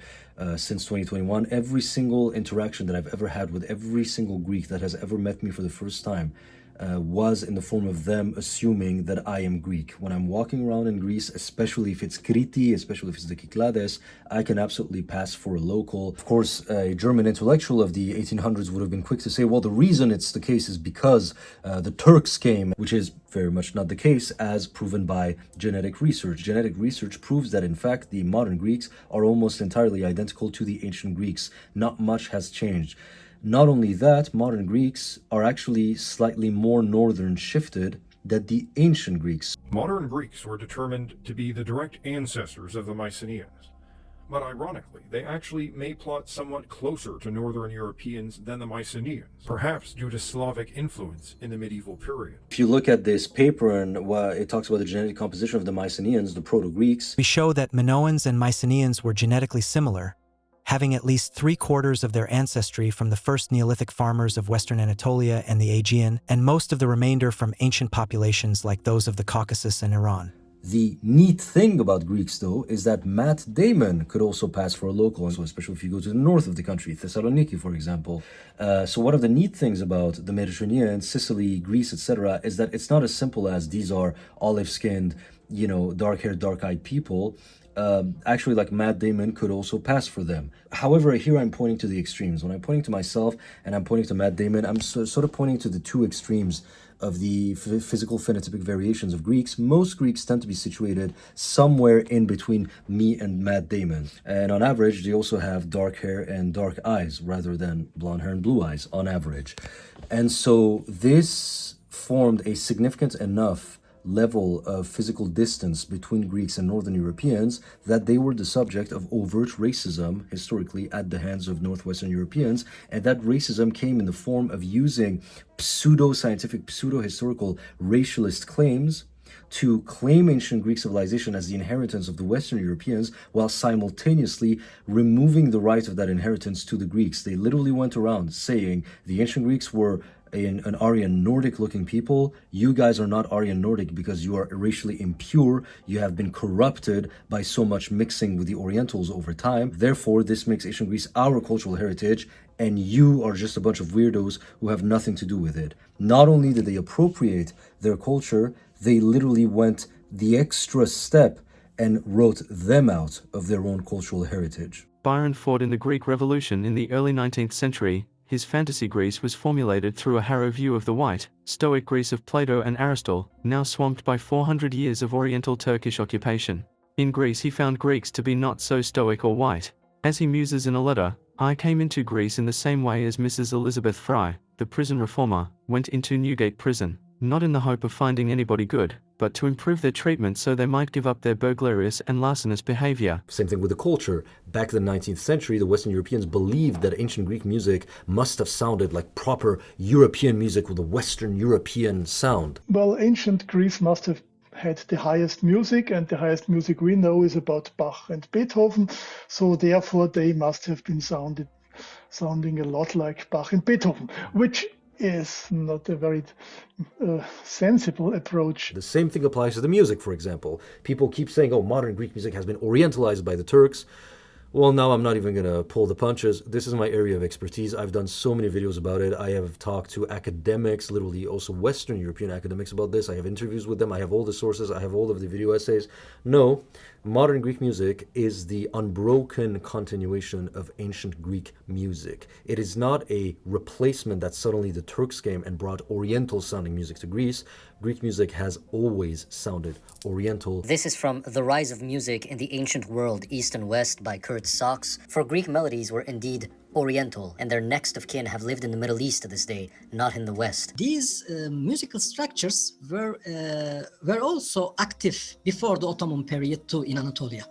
since 2021. Every single interaction that I've ever had with every single Greek that has ever met me for the first time was in the form of them assuming that I am Greek. When I'm walking around in Greece, especially if it's Kriti, especially if it's the Kyklades, I can absolutely pass for a local. Of course, a German intellectual of the 1800s would have been quick to say, well, the reason it's the case is because the Turks came, which is very much not the case, as proven by genetic research. Genetic research proves that, in fact, the modern Greeks are almost entirely identical to the ancient Greeks. Not much has changed. Not only that, modern Greeks are actually slightly more northern shifted than the ancient Greeks. Modern Greeks were determined to be the direct ancestors of the Mycenaeans. But ironically, they actually may plot somewhat closer to Northern Europeans than the Mycenaeans, perhaps due to Slavic influence in the medieval period. If you look at this paper and it talks about the genetic composition of the Mycenaeans, the Proto-Greeks, we show that Minoans and Mycenaeans were genetically similar, having at least 3/4 of their ancestry from the first Neolithic farmers of Western Anatolia and the Aegean, and most of the remainder from ancient populations like those of the Caucasus and Iran. The neat thing about Greeks, though, is that Matt Damon could also pass for a local, and so especially if you go to the north of the country, Thessaloniki, for example. So one of the neat things about the Mediterranean, Sicily, Greece, etc., is that it's not as simple as these are olive-skinned, dark-haired, dark-eyed people. Actually, like Matt Damon could also pass for them. However, here I'm pointing to the extremes. When I'm pointing to myself and I'm pointing to Matt Damon, I'm sort of pointing to the two extremes of the physical phenotypic variations of Greeks. Most Greeks tend to be situated somewhere in between me and Matt Damon. And on average, they also have dark hair and dark eyes rather than blonde hair and blue eyes on average. And so this formed a significant enough level of physical distance between Greeks and Northern Europeans that they were the subject of overt racism historically at the hands of Northwestern Europeans, and that racism came in the form of using pseudo-scientific, pseudo-historical racialist claims to claim ancient Greek civilization as the inheritance of the Western Europeans while simultaneously removing the right of that inheritance to the Greeks. They literally went around saying the ancient Greeks were an Aryan Nordic looking people. You guys are not Aryan Nordic because you are racially impure. You have been corrupted by so much mixing with the Orientals over time. Therefore, this makes ancient Greece our cultural heritage, and you are just a bunch of weirdos who have nothing to do with it. Not only did they appropriate their culture, they literally went the extra step and wrote them out of their own cultural heritage. Byron fought in the Greek Revolution in the early 19th century. His fantasy Greece was formulated through a Harrow view of the white, Stoic Greece of Plato and Aristotle, now swamped by 400 years of Oriental Turkish occupation. In Greece he found Greeks to be not so stoic or white. As he muses in a letter, I came into Greece in the same way as Mrs. Elizabeth Fry, the prison reformer, went into Newgate prison, not in the hope of finding anybody good, but to improve their treatment so they might give up their burglarious and larcenous behavior. Same thing with the culture. Back in the 19th century, the Western Europeans believed that ancient Greek music must have sounded like proper European music with a Western European sound. Well, ancient Greece must have had the highest music, and the highest music we know is about Bach and Beethoven. So therefore, they must have been sounding a lot like Bach and Beethoven, which is not a very sensible approach. The same thing applies to the music, for example. People keep saying, oh, modern Greek music has been orientalized by the Turks. Well, now I'm not even going to pull the punches. This is my area of expertise. I've done so many videos about it. I have talked to academics, literally also Western European academics about this. I have interviews with them. I have all the sources. I have all of the video essays. No, modern Greek music is the unbroken continuation of ancient Greek music. It is not a replacement that suddenly the Turks came and brought Oriental sounding music to Greece. Greek music has always sounded Oriental. This is from The Rise of Music in the Ancient World, East and West by Kurt Sachs. For Greek melodies were indeed Oriental, and their next of kin have lived in the Middle East to this day, not in the West. These musical structures were also active before the Ottoman period too in Anatolia.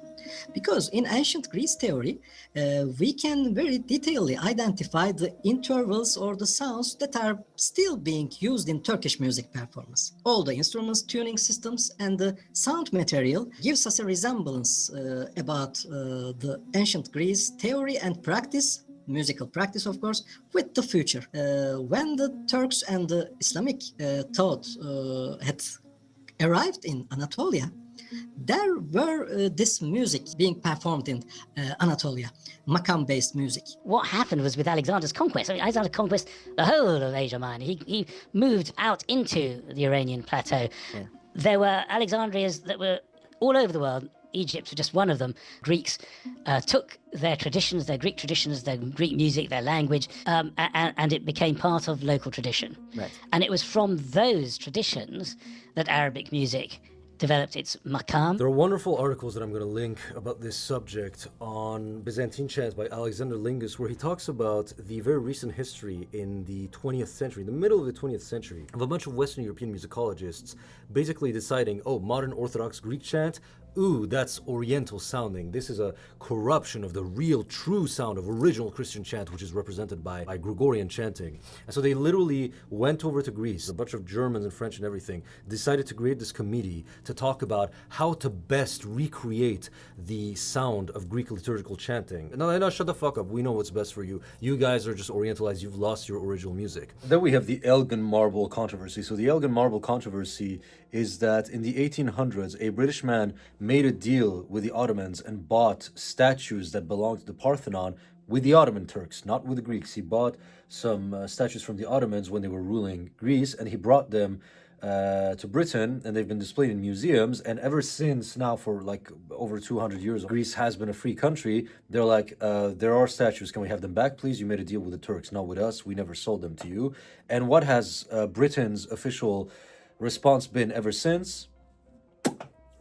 Because in ancient Greece theory, we can very detailedly identify the intervals or the sounds that are still being used in Turkish music performance. All the instruments, tuning systems, and the sound material gives us a resemblance about the ancient Greece theory and practice, musical practice, of course, with the future. When the Turks and the Islamic thought had arrived in Anatolia, there were this music being performed in Anatolia, makam-based music. What happened was with Alexander's conquest. I mean, Alexander conquered the whole of Asia Minor. He moved out into the Iranian plateau. Yeah. There were Alexandrias that were all over the world. Egypt was just one of them. Greeks took their traditions, their Greek traditions, their Greek music, their language, and it became part of local tradition. Right. And it was from those traditions that Arabic music developed its makam. There are wonderful articles that I'm going to link about this subject on Byzantine chants by Alexander Lingus, where he talks about the very recent history in the 20th century, the middle of the 20th century, of a bunch of Western European musicologists basically deciding, oh, modern Orthodox Greek chant, ooh, that's Oriental sounding. This is a corruption of the real, true sound of original Christian chant, which is represented by Gregorian chanting. And so they literally went over to Greece, a bunch of Germans and French and everything, decided to create this committee to talk about how to best recreate the sound of Greek liturgical chanting. No, shut the fuck up. We know what's best for you. You guys are just Orientalized. You've lost your original music. Then we have the Elgin Marble controversy. So the Elgin Marble controversy is that in the 1800s, a British man made a deal with the Ottomans and bought statues that belonged to the Parthenon with the Ottoman Turks, not with the Greeks. He bought some statues from the Ottomans when they were ruling Greece, and he brought them to Britain, and they've been displayed in museums. And ever since now, for like over 200 years, Greece has been a free country. They're like, there are statues, can we have them back, please? You made a deal with the Turks, not with us. We never sold them to you. And what has Britain's official response been ever since?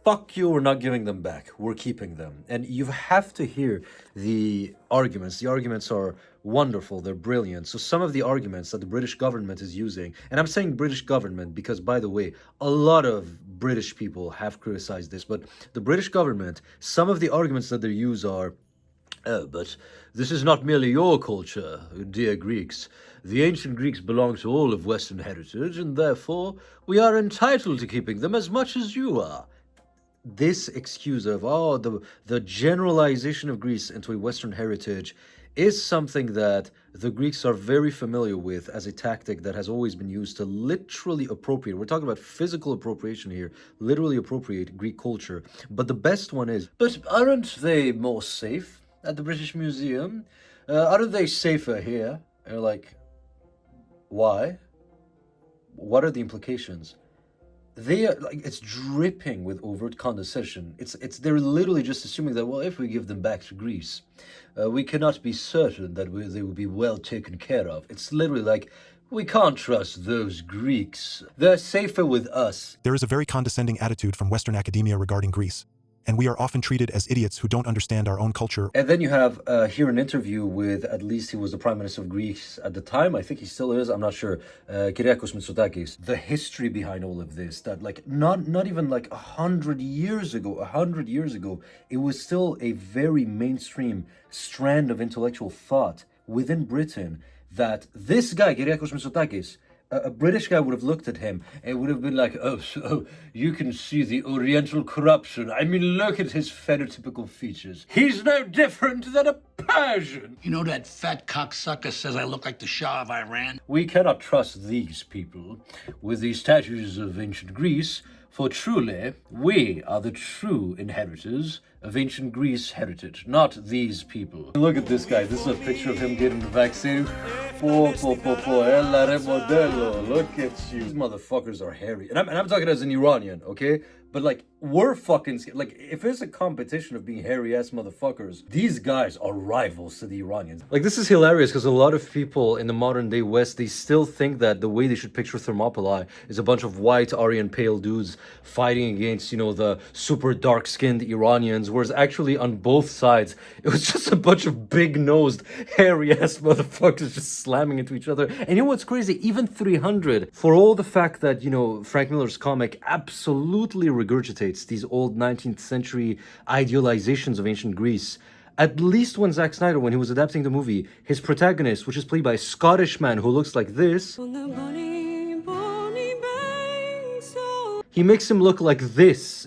Fuck you, we're not giving them back. We're keeping them. And you have to hear the arguments. The arguments are wonderful. They're brilliant. So some of the arguments that the British government is using, and I'm saying British government because, by the way, a lot of British people have criticized this, but the British government, some of the arguments that they use are, oh, but this is not merely your culture, dear Greeks. The ancient Greeks belong to all of Western heritage, and therefore we are entitled to keeping them as much as you are. This excuse of, the generalization of Greece into a Western heritage is something that the Greeks are very familiar with as a tactic that has always been used to literally appropriate. We're talking about physical appropriation here, literally appropriate Greek culture. But the best one is, but aren't they more safe at the British Museum? Aren't they safer here? And you're like, why? What are the implications? They are like, it's dripping with overt condescension. They're literally just assuming that, well, if we give them back to Greece, we cannot be certain that they will be well taken care of. It's literally like, we can't trust those Greeks. They're safer with us. There is a very condescending attitude from Western academia regarding Greece, and we are often treated as idiots who don't understand our own culture. And then you have here an interview with, at least he was the Prime Minister of Greece at the time, I think he still is, I'm not sure, Kyriakos Mitsotakis. The history behind all of this, that like, not even like 100 years ago, it was still a very mainstream strand of intellectual thought within Britain that this guy, Kyriakos Mitsotakis, a British guy would have looked at him and would have been like, oh, so you can see the Oriental corruption. I mean, look at his phenotypical features. He's no different than a Persian. You know that fat cocksucker says I look like the Shah of Iran? We cannot trust these people with the statues of ancient Greece, for truly, we are the true inheritors of ancient Greece heritage, not these people. Look at this guy. This is a picture of him getting the vaccine. Look at you. These motherfuckers are hairy. And I'm talking as an Iranian, okay? But like, we're fucking scared. Like, if it's a competition of being hairy-ass motherfuckers, these guys are rivals to the Iranians. Like, this is hilarious because a lot of people in the modern-day West, they still think that the way they should picture Thermopylae is a bunch of white, Aryan, pale dudes fighting against, you know, the super dark-skinned Iranians, whereas actually on both sides, it was just a bunch of big-nosed, hairy-ass motherfuckers just slamming into each other. And you know what's crazy? Even 300, for all the fact that, you know, Frank Miller's comic absolutely regurgitates these old 19th century idealizations of ancient Greece. At least when Zack Snyder, when he was adapting the movie, his protagonist, which is played by a Scottish man who looks like this, he makes him look like this.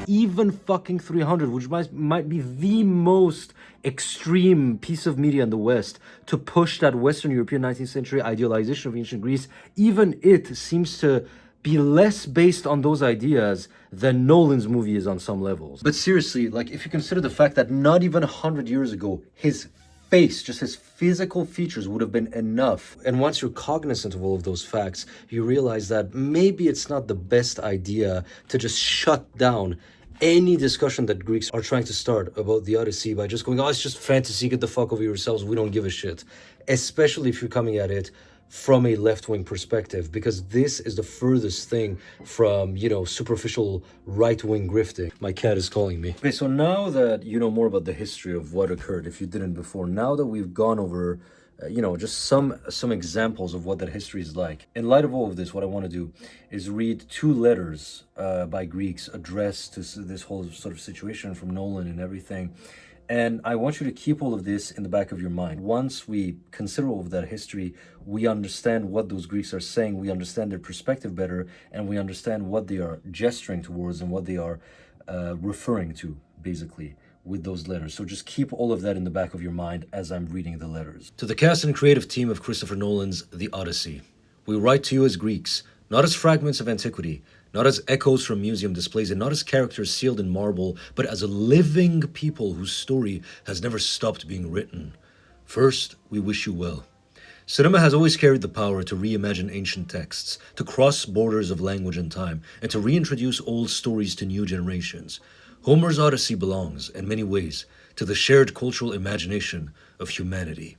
Even fucking 300, which might be the most extreme piece of media in the West to push that Western European 19th century idealization of ancient Greece, even it seems to be less based on those ideas than Nolan's movie is on some levels. But seriously, like, if you consider the fact that not even 100 years ago, his face, just his physical features would have been enough. And once you're cognizant of all of those facts, you realize that maybe it's not the best idea to just shut down any discussion that Greeks are trying to start about the Odyssey by just going, oh, it's just fantasy, get the fuck over yourselves, we don't give a shit. Especially if you're coming at it from a left-wing perspective, because this is the furthest thing from, you know, superficial right-wing grifting. My cat is calling me. Okay, so now that you know more about the history of what occurred, if you didn't before, now that we've gone over, you know, just some examples of what that history is like, in light of all of this, what I want to do is read two letters by Greeks addressed to this whole sort of situation from Nolan and everything. And I want you to keep all of this in the back of your mind. Once we consider all of that history, we understand what those Greeks are saying, we understand their perspective better, and we understand what they are gesturing towards and what they are referring to, basically, with those letters. So just keep all of that in the back of your mind as I'm reading the letters. To the cast and creative team of Christopher Nolan's The Odyssey, we write to you as Greeks, not as fragments of antiquity, not as echoes from museum displays, and not as characters sealed in marble, but as a living people whose story has never stopped being written. First, we wish you well. Cinema has always carried the power to reimagine ancient texts, to cross borders of language and time, and to reintroduce old stories to new generations. Homer's Odyssey belongs, in many ways, to the shared cultural imagination of humanity.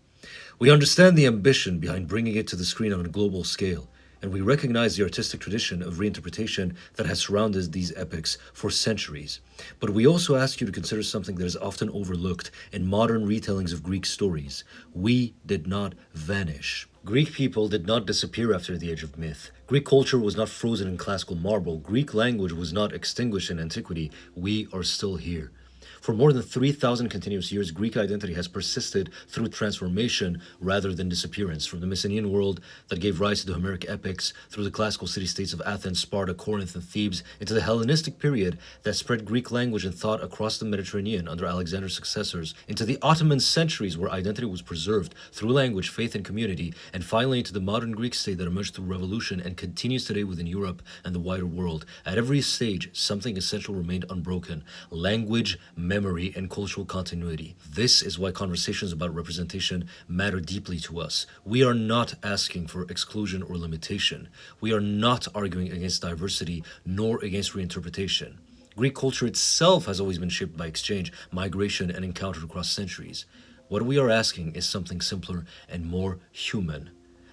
We understand the ambition behind bringing it to the screen on a global scale, and we recognize the artistic tradition of reinterpretation that has surrounded these epics for centuries. But we also ask you to consider something that is often overlooked in modern retellings of Greek stories. We did not vanish. Greek people did not disappear after the age of myth. Greek culture was not frozen in classical marble. Greek language was not extinguished in antiquity. We are still here. For more than 3,000 continuous years, Greek identity has persisted through transformation rather than disappearance, from the Mycenaean world that gave rise to the Homeric epics, through the classical city-states of Athens, Sparta, Corinth, and Thebes, into the Hellenistic period that spread Greek language and thought across the Mediterranean under Alexander's successors, into the Ottoman centuries where identity was preserved through language, faith, and community, and finally into the modern Greek state that emerged through revolution and continues today within Europe and the wider world. At every stage, something essential remained unbroken: language, memory, and cultural continuity. This is why conversations about representation matter deeply to us. We are not asking for exclusion or limitation. We are not arguing against diversity nor against reinterpretation. Greek culture itself has always been shaped by exchange, migration, and encounter across centuries. What we are asking is something simpler and more human: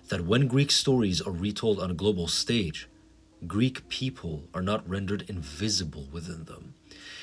that when Greek stories are retold on a global stage, Greek people are not rendered invisible within them.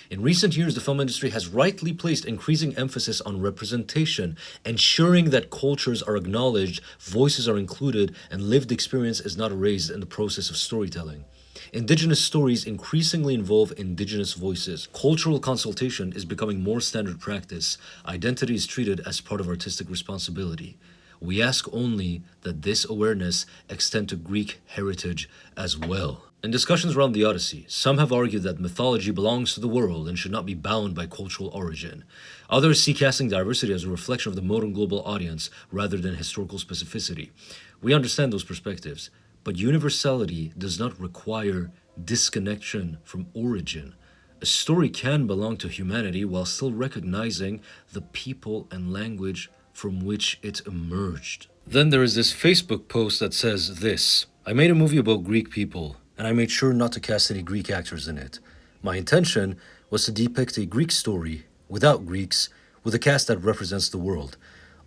In recent years, the film industry has rightly placed increasing emphasis on representation, ensuring that cultures are acknowledged, voices are included, and lived experience is not erased in the process of storytelling. Indigenous stories increasingly involve indigenous voices. Cultural consultation is becoming more standard practice. Identity is treated as part of artistic responsibility. We ask only that this awareness extend to Greek heritage as well. In discussions around the Odyssey, some have argued that mythology belongs to the world and should not be bound by cultural origin. Others see casting diversity as a reflection of the modern global audience rather than historical specificity. We understand those perspectives, but universality does not require disconnection from origin. A story can belong to humanity while still recognizing the people and language from which it emerged. Then there is this Facebook post that says this: I made a movie about Greek people, and I made sure not to cast any Greek actors in it. My intention was to depict a Greek story without Greeks, with a cast that represents the world.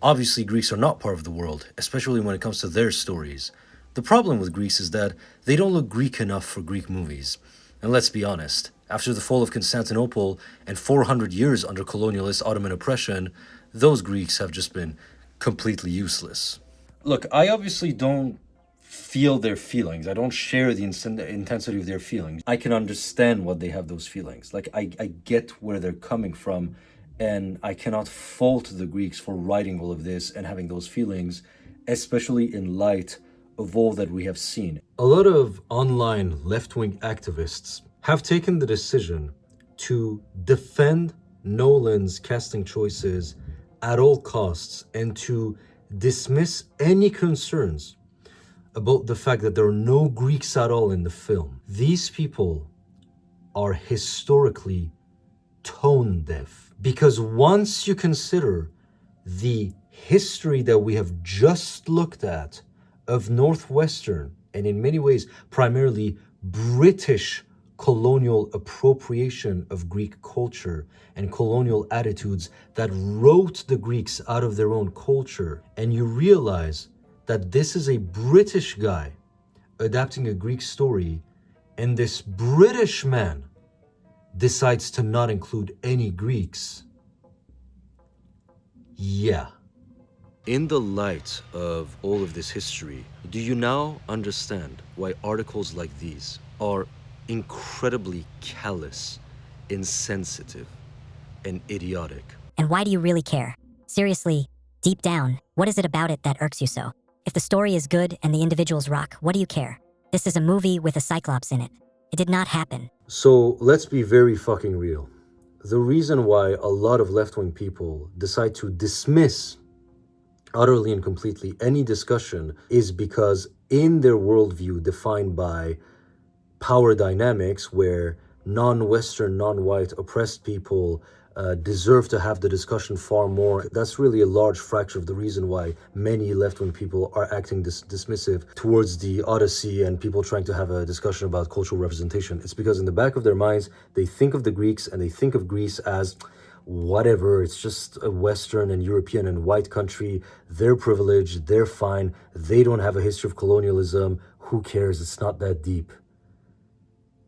Obviously, Greeks are not part of the world, especially when it comes to their stories. The problem with Greeks is that they don't look Greek enough for Greek movies. And let's be honest, after the fall of Constantinople and 400 years under colonialist Ottoman oppression, those Greeks have just been completely useless. Look, I obviously don't feel their feelings. I don't share the intensity of their feelings. I can understand what they have those feelings. Like, I get where they're coming from, and I cannot fault the Greeks for writing all of this and having those feelings, especially in light of all that we have seen. A lot of online left-wing activists have taken the decision to defend Nolan's casting choices at all costs and to dismiss any concerns about the fact that there are no Greeks at all in the film. These people are historically tone deaf, because once you consider the history that we have just looked at of Northwestern, and in many ways primarily British colonial appropriation of Greek culture and colonial attitudes that wrote the Greeks out of their own culture, and you realize that this is a British guy adapting a Greek story, and this British man decides to not include any Greeks. Yeah. In the light of all of this history, do you now understand why articles like these are incredibly callous, insensitive, and idiotic? And why do you really care? Seriously, deep down, what is it about it that irks you so? If the story is good and the individuals rock, what do you care? This is a movie with a Cyclops in it. It did not happen. So let's be very fucking real. The reason why a lot of left-wing people decide to dismiss utterly and completely any discussion is because in their worldview defined by power dynamics where non-Western, non-white oppressed people deserve to have the discussion far more, that's really a large fraction of the reason why many left-wing people are acting dismissive towards the Odyssey and people trying to have a discussion about cultural representation. It's because in the back of their minds, they think of the Greeks and they think of Greece as whatever, it's just a Western and European and white country. They're privileged, they're fine, they don't have a history of colonialism. Who cares? It's not that deep.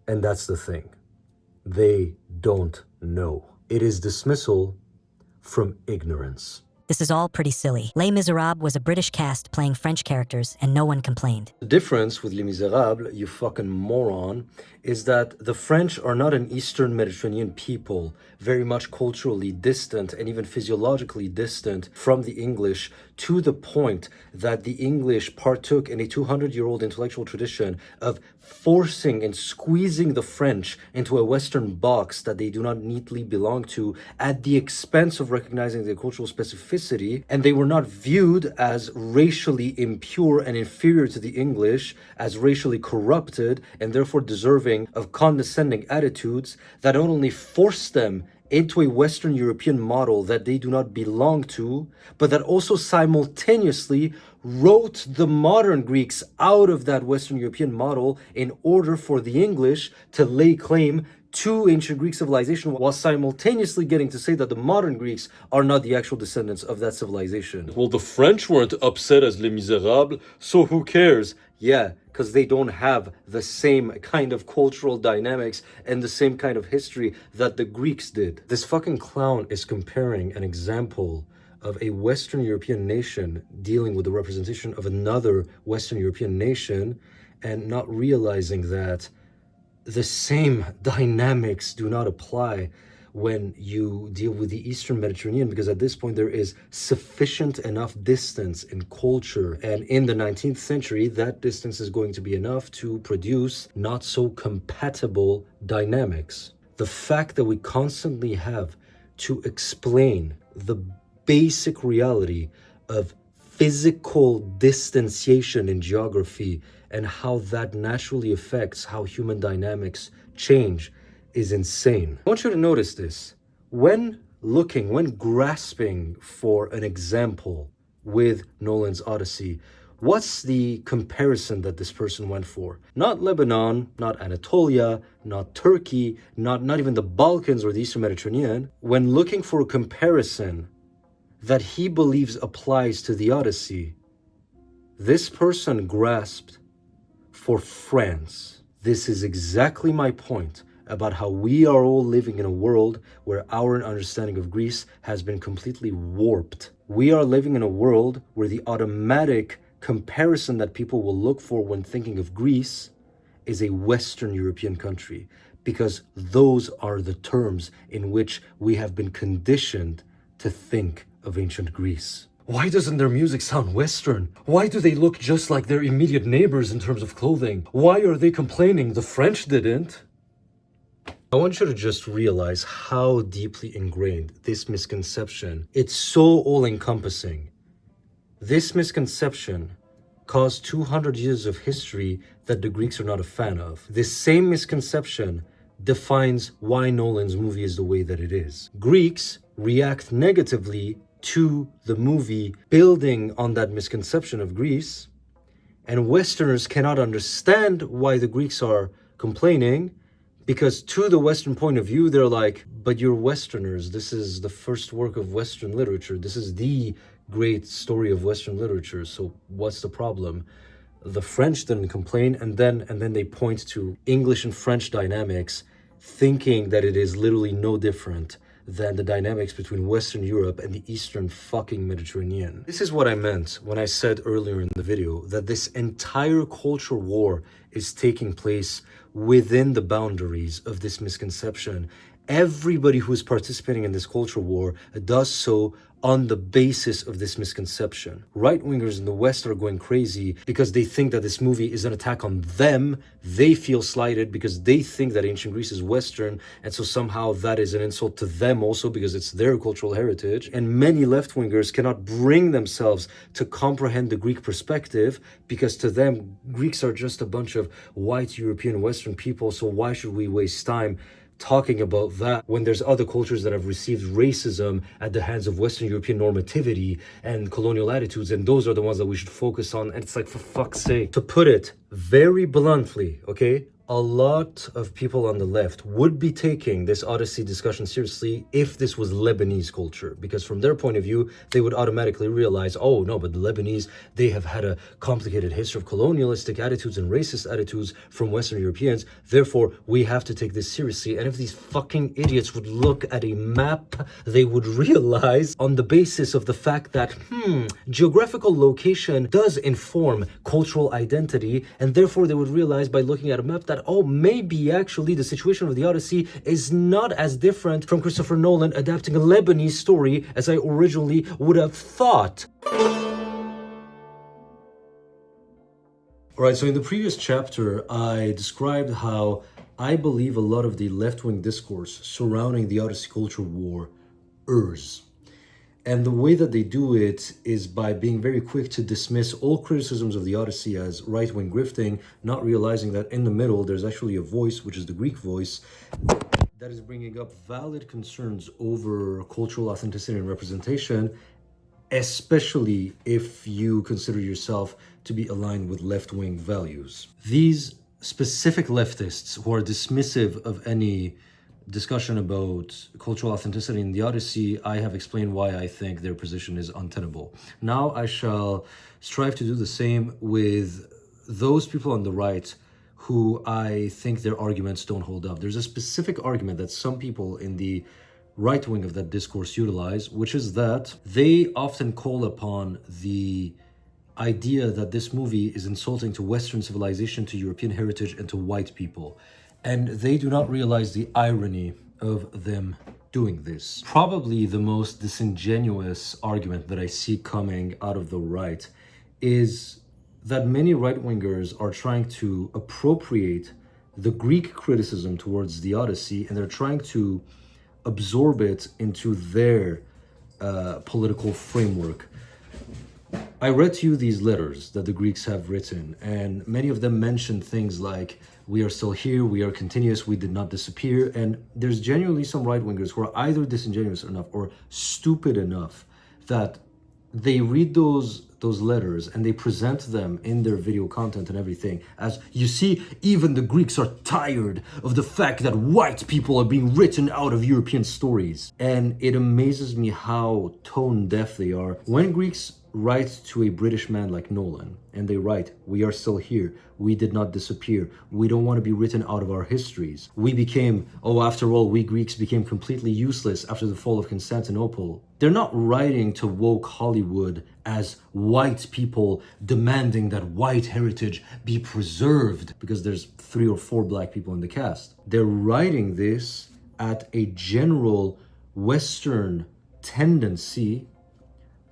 And that's the thing. They don't know. It is dismissal from ignorance. This is all pretty silly. Les Miserables was a British cast playing French characters, and no one complained. The difference with Les Miserables, you fucking moron, is that the French are not an Eastern Mediterranean people, very much culturally distant and even physiologically distant from the English, to the point that the English partook in a 200-year-old intellectual tradition of forcing and squeezing the French into a Western box that they do not neatly belong to at the expense of recognizing their cultural specificity, and they were not viewed as racially impure and inferior to the English, as racially corrupted, and therefore deserving of condescending attitudes that not only forced them into a Western European model that they do not belong to, but that also simultaneously wrote the modern Greeks out of that Western European model in order for the English to lay claim to ancient Greek civilization, while simultaneously getting to say that the modern Greeks are not the actual descendants of that civilization. Well, the French weren't upset as Les Miserables, so who cares? Yeah, because they don't have the same kind of cultural dynamics and the same kind of history that the Greeks did. This fucking clown is comparing an example of a Western European nation dealing with the representation of another Western European nation and not realizing that the same dynamics do not apply when you deal with the Eastern Mediterranean, because at this point there is sufficient enough distance in culture, and in the 19th century that distance is going to be enough to produce not so compatible dynamics. The fact that we constantly have to explain the basic reality of physical distanciation in geography and how that naturally affects how human dynamics change is insane. I want you to notice this. When grasping for an example with Nolan's Odyssey, what's the comparison that this person went for? Not Lebanon, not Anatolia, not Turkey, not even the Balkans or the Eastern Mediterranean. When looking for a comparison that he believes applies to the Odyssey, this person grasped for France. This is exactly my point about how we are all living in a world where our understanding of Greece has been completely warped. We are living in a world where the automatic comparison that people will look for when thinking of Greece is a Western European country, because those are the terms in which we have been conditioned to think of ancient Greece. Why doesn't their music sound Western? Why do they look just like their immediate neighbors in terms of clothing? Why are they complaining the French didn't? I want you to just realize how deeply ingrained this misconception, it's so all-encompassing. This misconception caused 200 years of history that the Greeks are not a fan of. This same misconception defines why Nolan's movie is the way that it is. Greeks react negatively to the movie building on that misconception of Greece, and Westerners cannot understand why the Greeks are complaining, because to the Western point of view, they're like, but you're Westerners. This is the first work of Western literature. This is the great story of Western literature. So what's the problem? The French didn't complain, and then they point to English and French dynamics, thinking that it is literally no different than the dynamics between Western Europe and the Eastern fucking Mediterranean. This is what I meant when I said earlier in the video that this entire culture war is taking place within the boundaries of this misconception. Everybody who is participating in this culture war does so on the basis of this misconception. Right-wingers in the West are going crazy because they think that this movie is an attack on them. They feel slighted because they think that ancient Greece is Western, and so somehow that is an insult to them also because it's their cultural heritage. And many left-wingers cannot bring themselves to comprehend the Greek perspective because to them, Greeks are just a bunch of white European Western people, so why should we waste time talking about that when there's other cultures that have received racism at the hands of Western European normativity and colonial attitudes, and those are the ones that we should focus on. And it's like, for fuck's sake. To put it very bluntly, okay, a lot of people on the left would be taking this Odyssey discussion seriously if this was Lebanese culture, because from their point of view, they would automatically realize, oh no, but the Lebanese, they have had a complicated history of colonialistic attitudes and racist attitudes from Western Europeans, therefore we have to take this seriously. And if these fucking idiots would look at a map, they would realize on the basis of the fact that, geographical location does inform cultural identity, and therefore they would realize by looking at a map that, oh, maybe actually the situation of the Odyssey is not as different from Christopher Nolan adapting a Lebanese story as I originally would have thought. Alright, so in the previous chapter, I described how I believe a lot of the left-wing discourse surrounding the Odyssey culture war errs. And the way that they do it is by being very quick to dismiss all criticisms of the Odyssey as right-wing grifting, not realizing that in the middle there's actually a voice, which is the Greek voice, that is bringing up valid concerns over cultural authenticity and representation, especially if you consider yourself to be aligned with left-wing values. These specific leftists who are dismissive of any discussion about cultural authenticity in the Odyssey, I have explained why I think their position is untenable. Now I shall strive to do the same with those people on the right who I think their arguments don't hold up. There's a specific argument that some people in the right wing of that discourse utilize, which is that they often call upon the idea that this movie is insulting to Western civilization, to European heritage, and to white people. And they do not realize the irony of them doing this. Probably the most disingenuous argument that I see coming out of the right is that many right-wingers are trying to appropriate the Greek criticism towards the Odyssey, and they're trying to absorb it into their political framework. I read to you these letters that the Greeks have written, and many of them mention things like, we are still here, we are continuous, we did not disappear. And there's genuinely some right-wingers who are either disingenuous enough or stupid enough that they read those letters and they present them in their video content and everything as, you see, even the Greeks are tired of the fact that white people are being written out of European stories. And it amazes me how tone deaf they are. When Greeks write to a British man like Nolan, and they write, we are still here, we did not disappear, we don't want to be written out of our histories. We became, after all, we Greeks became completely useless after the fall of Constantinople. They're not writing to woke Hollywood as white people demanding that white heritage be preserved because there's 3 or 4 black people in the cast. They're writing this at a general Western tendency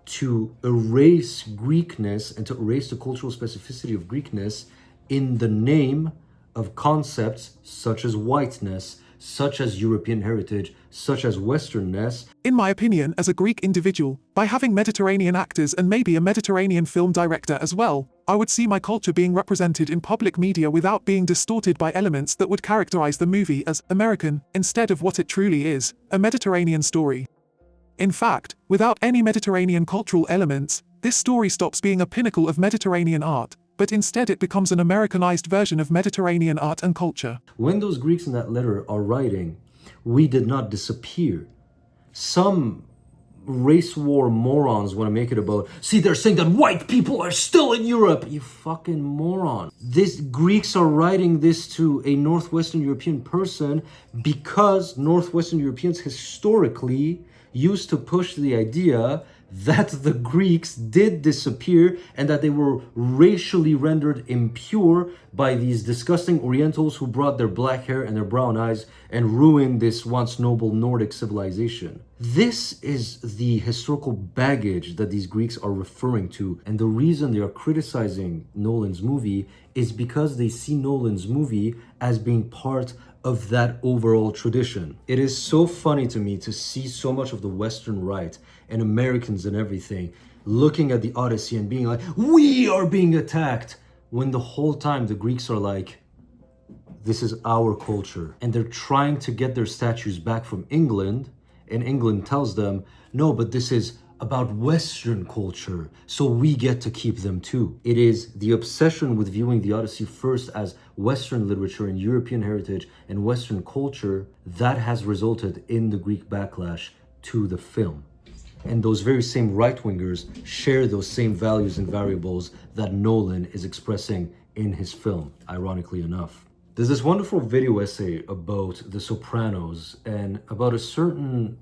to erase Greekness and to erase the cultural specificity of Greekness in the name of concepts such as whiteness, such as European heritage, such as Westernness. In my opinion, as a Greek individual, by having Mediterranean actors and maybe a Mediterranean film director as well, I would see my culture being represented in public media without being distorted by elements that would characterize the movie as American, instead of what it truly is, a Mediterranean story. In fact, without any Mediterranean cultural elements, this story stops being a pinnacle of Mediterranean art, but instead it becomes an Americanized version of Mediterranean art and culture. When those Greeks in that letter are writing, we did not disappear, some race war morons want to make it about, see, they're saying that white people are still in Europe. You fucking moron. These Greeks are writing this to a Northwestern European person because Northwestern Europeans historically used to push the idea that the Greeks did disappear and that they were racially rendered impure by these disgusting Orientals who brought their black hair and their brown eyes and ruined this once noble Nordic civilization. This is the historical baggage that these Greeks are referring to, and the reason they are criticizing Nolan's movie is because they see Nolan's movie as being part of that overall tradition. It is so funny to me to see so much of the Western right and Americans and everything looking at the Odyssey and being like, we are being attacked, when the whole time the Greeks are like, this is our culture. And they're trying to get their statues back from England, and England tells them, no, but this is about Western culture, so we get to keep them too. It is the obsession with viewing the Odyssey first as Western literature and European heritage and Western culture that has resulted in the Greek backlash to the film. And those very same right-wingers share those same values and variables that Nolan is expressing in his film, ironically enough. There's this wonderful video essay about The Sopranos and about a certain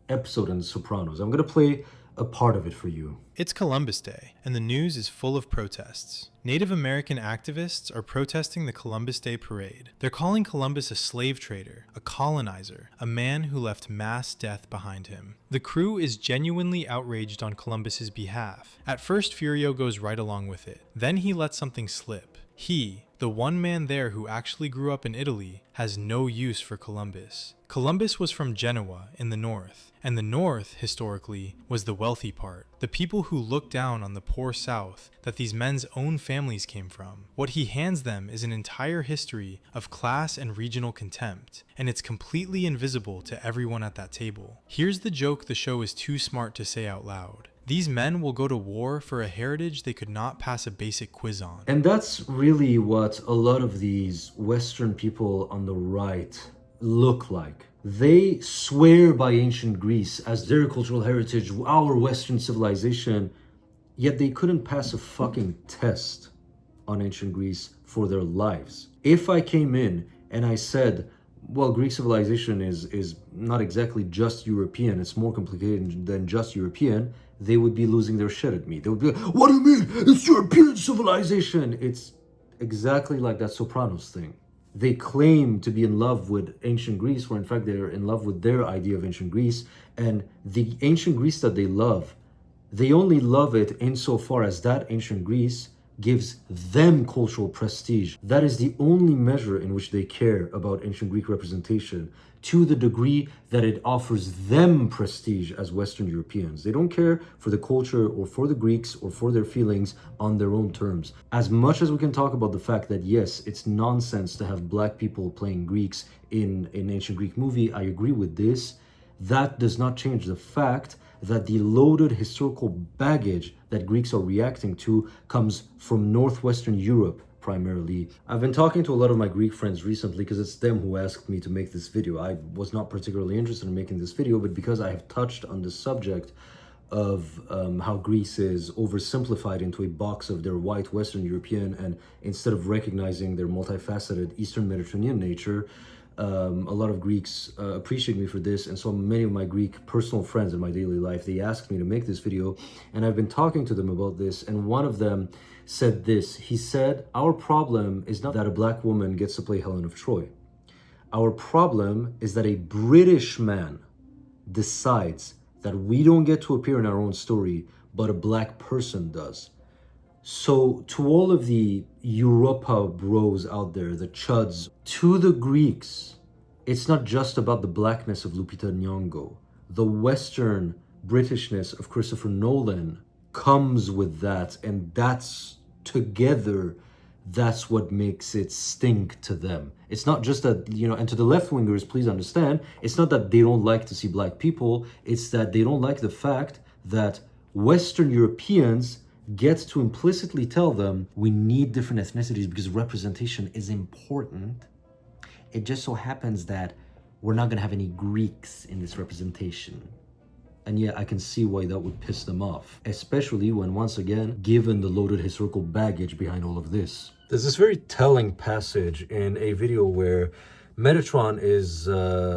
episode in The Sopranos. I'm going to play a part of it for you. It's Columbus Day, and the news is full of protests. Native American activists are protesting the Columbus Day parade. They're calling Columbus a slave trader, a colonizer, a man who left mass death behind him. The crew is genuinely outraged on Columbus's behalf. At first, Furio goes right along with it. Then he lets something slip. He, the one man there who actually grew up in Italy, has no use for Columbus. Columbus was from Genoa in the north, and the north, historically, was the wealthy part, the people who looked down on the poor south that these men's own families came from. What he hands them is an entire history of class and regional contempt, and it's completely invisible to everyone at that table. Here's the joke the show is too smart to say out loud. These men will go to war for a heritage they could not pass a basic quiz on. And that's really what a lot of these Western people on the right look like. They swear by ancient Greece as their cultural heritage, our Western civilization, yet they couldn't pass a fucking test on ancient Greece for their lives. If I came in and I said, well, Greek civilization is not exactly just European, it's more complicated than just European, they would be losing their shit at me. They would be like, what do you mean? It's European civilization. It's exactly like that Sopranos thing. They claim to be in love with ancient Greece, where in fact they're in love with their idea of ancient Greece. And the ancient Greece that they love, they only love it insofar as that ancient Greece gives them cultural prestige. That is the only measure in which they care about ancient Greek representation, to the degree that it offers them prestige as Western Europeans. They don't care for the culture or for the Greeks or for their feelings on their own terms. As much as we can talk about the fact that yes, it's nonsense to have black people playing Greeks in an ancient Greek movie, I agree with this. That does not change the fact that the loaded historical baggage that Greeks are reacting to comes from Northwestern Europe primarily. I've been talking to a lot of my Greek friends recently because it's them who asked me to make this video. I was not particularly interested in making this video, but because I have touched on the subject of how Greece is oversimplified into a box of their white Western European, and instead of recognizing their multifaceted Eastern Mediterranean nature, a lot of Greeks appreciate me for this, and so many of my Greek personal friends in my daily life, they asked me to make this video, and I've been talking to them about this, and one of them said this. He said, our problem is not that a black woman gets to play Helen of Troy. Our problem is that a British man decides that we don't get to appear in our own story, but a black person does. So to all of the Europa bros out there, the chuds, to the Greeks, it's not just about the blackness of Lupita Nyong'o. The Western Britishness of Christopher Nolan comes with that, and that's together, that's what makes it stink to them. It's not just that, and to the left-wingers, please understand, it's not that they don't like to see black people, it's that they don't like the fact that Western Europeans get to implicitly tell them we need different ethnicities because representation is important. It just so happens that we're not going to have any Greeks in this representation. And yeah, I can see why that would piss them off, especially when, once again, given the loaded historical baggage behind all of this. There's this very telling passage in a video where Metatron is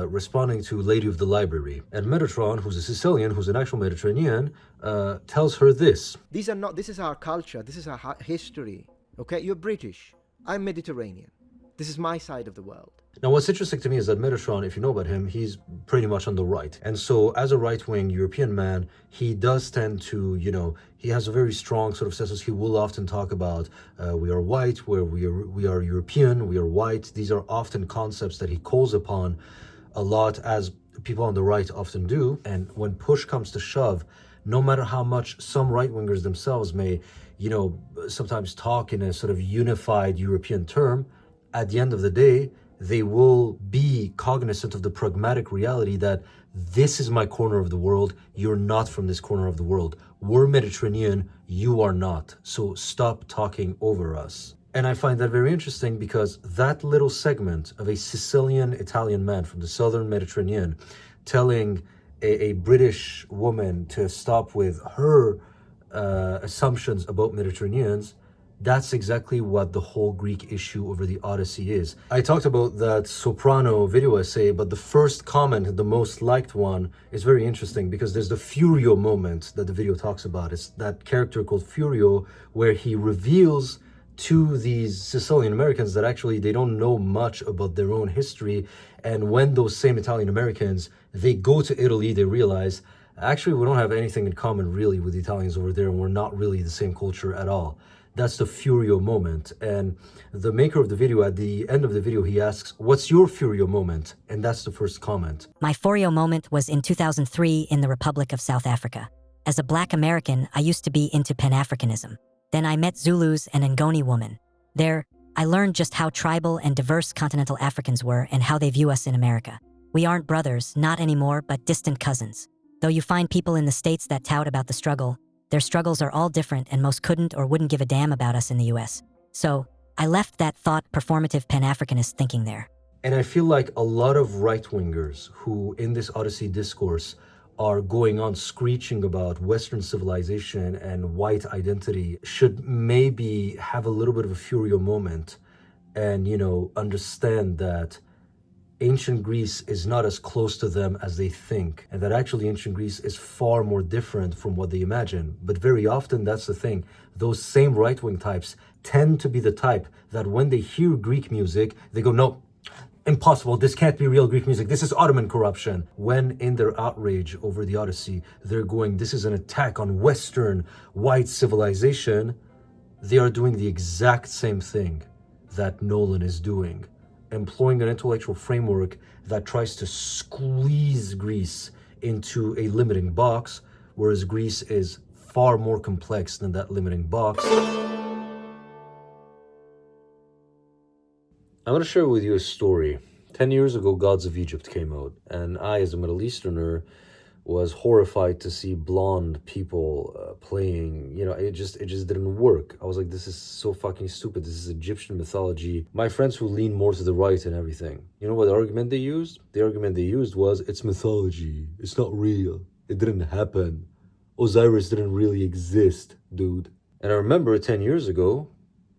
responding to Lady of the Library. And Metatron, who's a Sicilian, who's an actual Mediterranean, tells her this. This is our culture, this is our history, okay? You're British, I'm Mediterranean. This is my side of the world. Now, what's interesting to me is that Metatron, if you know about him, he's pretty much on the right. And so as a right-wing European man, he does tend to, he has a very strong sort of sense. He will often talk about we are white, where we are European, we are white. These are often concepts that he calls upon a lot, as people on the right often do. And when push comes to shove, no matter how much some right-wingers themselves may, sometimes talk in a sort of unified European term, at the end of the day, they will be cognizant of the pragmatic reality that this is my corner of the world, you're not from this corner of the world. We're Mediterranean, you are not. So stop talking over us. And I find that very interesting because that little segment of a Sicilian Italian man from the southern Mediterranean telling a British woman to stop with her assumptions about Mediterraneans, that's exactly what the whole Greek issue over the Odyssey is. I talked about that Soprano video essay, but the first comment, the most liked one, is very interesting because there's the Furio moment that the video talks about. It's that character called Furio where he reveals to these Sicilian Americans that actually they don't know much about their own history. And when those same Italian Americans, they go to Italy, they realize, actually, we don't have anything in common really with the Italians over there, and we're not really the same culture at all. That's the Furio moment. And the maker of the video, at the end of the video, he asks, what's your Furio moment? And that's the first comment. My Furio moment was in 2003 in the Republic of South Africa. As a Black American, I used to be into Pan-Africanism. Then I met Zulus and Ngoni women. There, I learned just how tribal and diverse continental Africans were and how they view us in America. We aren't brothers, not anymore, but distant cousins. Though you find people in the States that tout about the struggle, their struggles are all different and most couldn't or wouldn't give a damn about us in the US. So, I left that thought performative Pan-Africanist thinking there. And I feel like a lot of right-wingers who, in this Odyssey discourse, are going on screeching about Western civilization and white identity should maybe have a little bit of a Furio moment and, understand that ancient Greece is not as close to them as they think, and that actually ancient Greece is far more different from what they imagine. But very often, that's the thing. Those same right-wing types tend to be the type that when they hear Greek music, they go, no, impossible, this can't be real Greek music, this is Ottoman corruption. When in their outrage over the Odyssey, they're going, this is an attack on Western white civilization, they are doing the exact same thing that Nolan is doing, employing an intellectual framework that tries to squeeze Greece into a limiting box, whereas Greece is far more complex than that limiting box. I want to share with you a story. 10 years ago, Gods of Egypt came out, and I, as a Middle Easterner, was horrified to see blonde people playing. You know, it just didn't work. I was like, this is so fucking stupid. This is Egyptian mythology. My friends who lean more to the right and everything, you know what the argument they used? The argument they used was, it's mythology. It's not real. It didn't happen. Osiris didn't really exist, dude. And I remember 10 years ago,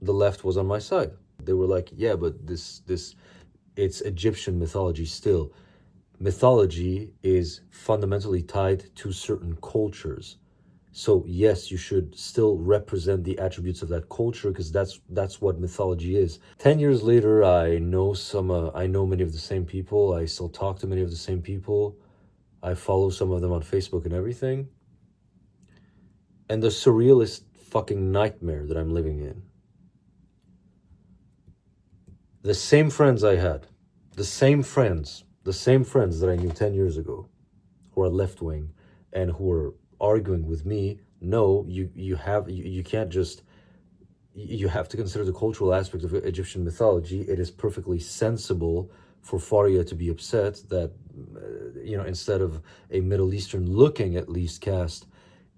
the left was on my side. They were like, yeah, but it's Egyptian mythology still. Mythology is fundamentally tied to certain cultures. So yes, you should still represent the attributes of that culture, because that's what mythology is. 10 years later, I know many of the same people. I still talk to many of the same people. I follow some of them on Facebook and everything. And the surrealist fucking nightmare that I'm living in. The same friends I had, the same friends that I knew 10 years ago, who are left-wing and who are arguing with me, no, you have to consider the cultural aspect of Egyptian mythology. It is perfectly sensible for Faria to be upset that, instead of a Middle Eastern looking, at least, cast,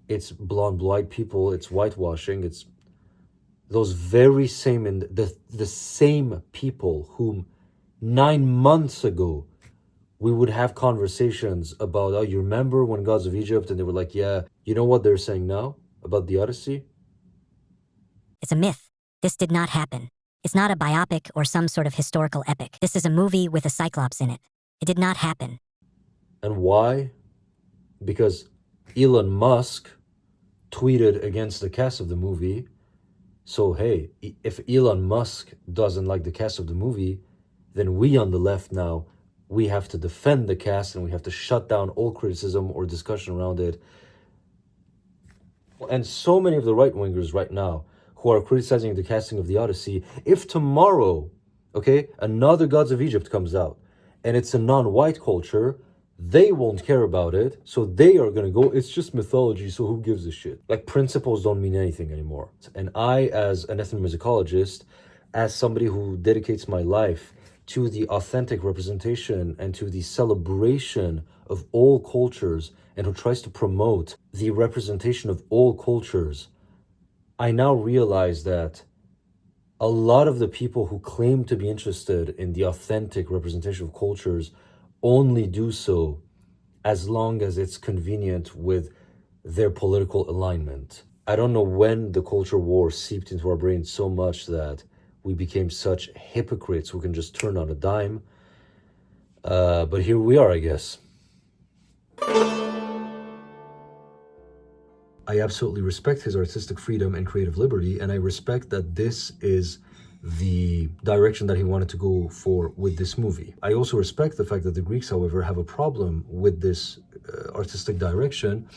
it's blonde, blue-eyed people, it's whitewashing, it's those very same, the same people whom 9 months ago we would have conversations about, oh, you remember when Gods of Egypt? And they were like, yeah, you know what they're saying now about the Odyssey? It's a myth. This did not happen. It's not a biopic or some sort of historical epic. This is a movie with a cyclops in it. It did not happen. And why? Because Elon Musk tweeted against the cast of the movie. So, hey, if Elon Musk doesn't like the cast of the movie, then we on the left now, we have to defend the cast and we have to shut down all criticism or discussion around it. And so many of the right-wingers right now who are criticizing the casting of the Odyssey, if tomorrow, okay, another Gods of Egypt comes out and it's a non-white culture, they won't care about it, so they are gonna go, it's just mythology, so who gives a shit? Like, principles don't mean anything anymore. And I, as an ethnomusicologist, as somebody who dedicates my life to the authentic representation and to the celebration of all cultures, and who tries to promote the representation of all cultures, I now realize that a lot of the people who claim to be interested in the authentic representation of cultures only do so as long as it's convenient with their political alignment. I don't know when the culture war seeped into our brains so much that we became such hypocrites who can just turn on a dime. But here we are, I guess. I absolutely respect his artistic freedom and creative liberty, and I respect that this is the direction that he wanted to go for with this movie. I also respect the fact that the Greeks, however, have a problem with this artistic direction,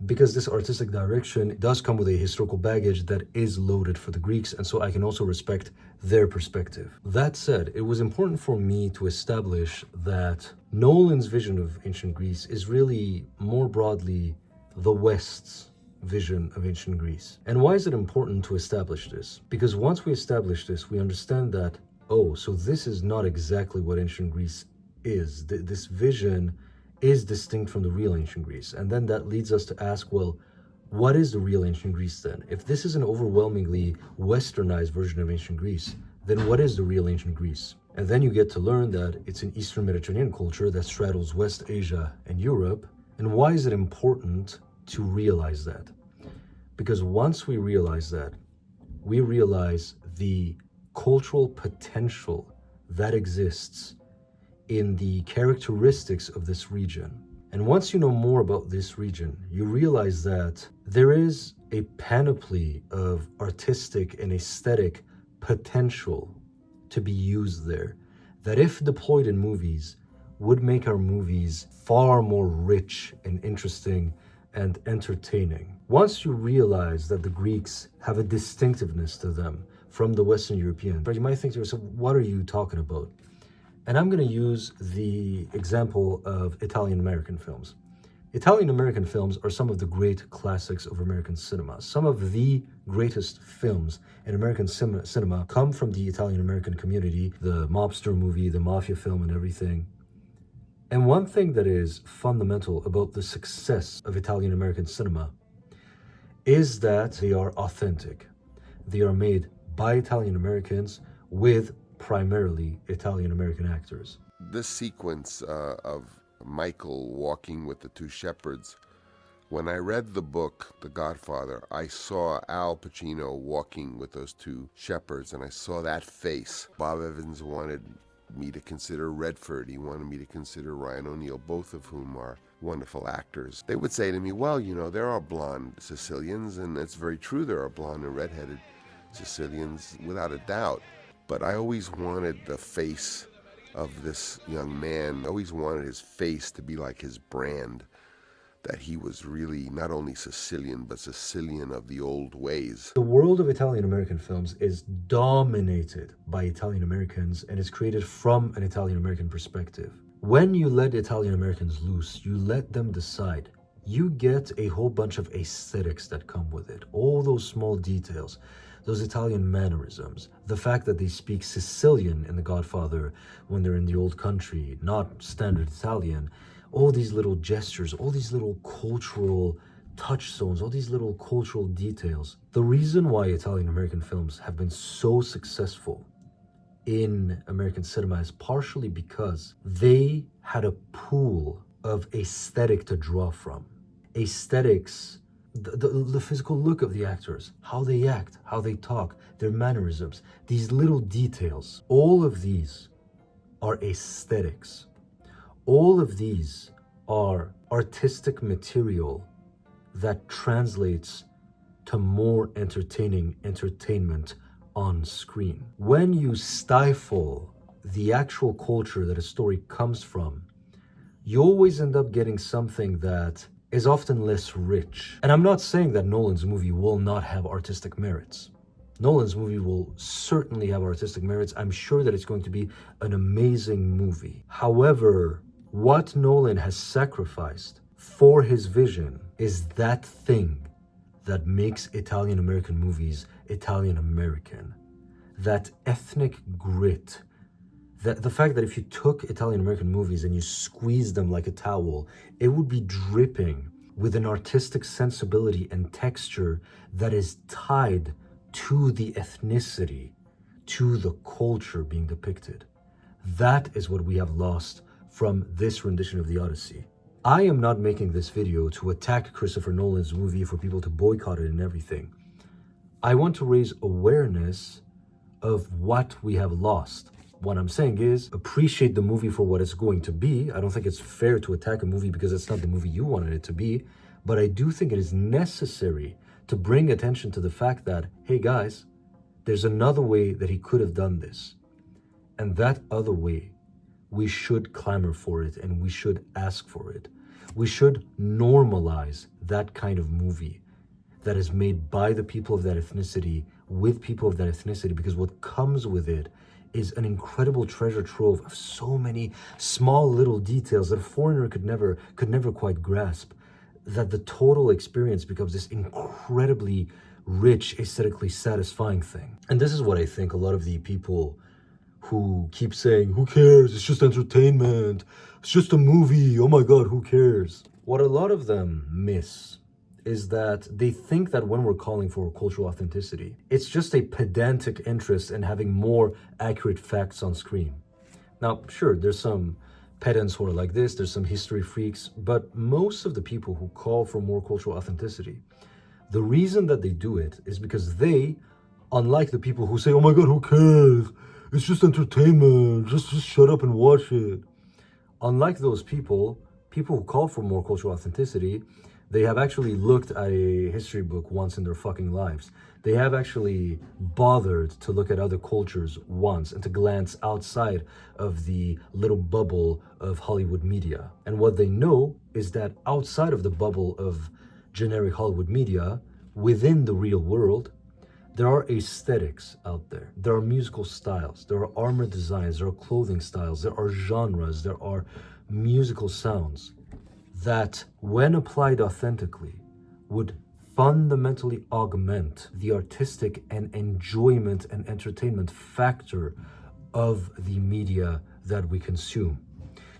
because this artistic direction does come with a historical baggage that is loaded for the Greeks, and so I can also respect their perspective. That said, it was important for me to establish that Nolan's vision of ancient Greece is really more broadly the West's vision of ancient Greece. And why is it important to establish this? Because once we establish this, we understand that, oh, so this is not exactly what ancient Greece is. This vision is distinct from the real ancient Greece. And then that leads us to ask, well, what is the real ancient Greece then? If this is an overwhelmingly westernized version of ancient Greece, then what is the real ancient Greece? And then you get to learn that it's an Eastern Mediterranean culture that straddles West Asia and Europe. And why is it important to realize that? Because once we realize that, we realize the cultural potential that exists in the characteristics of this region. And once you know more about this region, you realize that there is a panoply of artistic and aesthetic potential to be used there, that if deployed in movies, would make our movies far more rich and interesting and entertaining. Once you realize that the Greeks have a distinctiveness to them from the Western Europeans, you might think to yourself, what are you talking about? And I'm going to use the example of Italian-American films. Italian-American films are some of the great classics of American cinema. Some of the greatest films in American cinema come from the Italian-American community, the mobster movie, the mafia film, and everything. And one thing that is fundamental about the success of Italian-American cinema is that they are authentic. They are made by Italian-Americans with primarily Italian-American actors. This sequence of Michael walking with the two shepherds, when I read the book, The Godfather, I saw Al Pacino walking with those two shepherds, and I saw that face. Bob Evans wanted me to consider Redford. He wanted me to consider Ryan O'Neal, both of whom are wonderful actors. They would say to me, well, you know, there are blonde Sicilians, and it's very true there are blonde and redheaded Sicilians, without a doubt. But I always wanted the face of this young man, I always wanted his face to be like his brand, that he was really not only Sicilian, but Sicilian of the old ways. The world of Italian-American films is dominated by Italian-Americans and is created from an Italian-American perspective. When you let Italian-Americans loose, you let them decide. You get a whole bunch of aesthetics that come with it, all those small details. Those Italian mannerisms, the fact that they speak Sicilian in The Godfather when they're in the old country, not standard Italian, all these little gestures, all these little cultural touchstones, all these little cultural details. The reason why Italian-American films have been so successful in American cinema is partially because they had a pool of aesthetic to draw from. Aesthetics, the physical look of the actors, how they act, how they talk, their mannerisms, these little details, all of these are aesthetics. All of these are artistic material that translates to more entertainment on screen. When you stifle the actual culture that a story comes from, you always end up getting something that is often less rich. And I'm not saying that Nolan's movie will not have artistic merits. Nolan's movie will certainly have artistic merits. I'm sure that it's going to be an amazing movie. However, what Nolan has sacrificed for his vision is that thing that makes Italian-American movies Italian-American. That ethnic grit. The fact that if you took Italian-American movies and you squeezed them like a towel, it would be dripping with an artistic sensibility and texture that is tied to the ethnicity, to the culture being depicted. That is what we have lost from this rendition of the Odyssey. I am not making this video to attack Christopher Nolan's movie for people to boycott it and everything. I want to raise awareness of what we have lost. What I'm saying is, appreciate the movie for what it's going to be. I don't think it's fair to attack a movie because it's not the movie you wanted it to be. But I do think it is necessary to bring attention to the fact that, hey guys, there's another way that he could have done this. And that other way, we should clamor for it and we should ask for it. We should normalize that kind of movie that is made by the people of that ethnicity with people of that ethnicity, because what comes with it is an incredible treasure trove of so many small little details that a foreigner could never quite grasp, that the total experience becomes this incredibly rich, aesthetically satisfying thing. And this is what I think a lot of the people who keep saying, who cares, it's just entertainment, it's just a movie, oh my god, who cares? What a lot of them miss is that they think that when we're calling for cultural authenticity, it's just a pedantic interest in having more accurate facts on screen. Now, sure, there's some pedants who are like this, there's some history freaks, but most of the people who call for more cultural authenticity, the reason that they do it is because they, unlike the people who say, oh my god, who cares? It's just entertainment, just shut up and watch it. unlike those people who call for more cultural authenticity, they have actually looked at a history book once in their fucking lives. They have actually bothered to look at other cultures once and to glance outside of the little bubble of Hollywood media. And what they know is that outside of the bubble of generic Hollywood media, within the real world, there are aesthetics out there. There are musical styles. There are armor designs. There are clothing styles. There are genres. There are musical sounds that, when applied authentically, would fundamentally augment the artistic and enjoyment and entertainment factor of the media that we consume.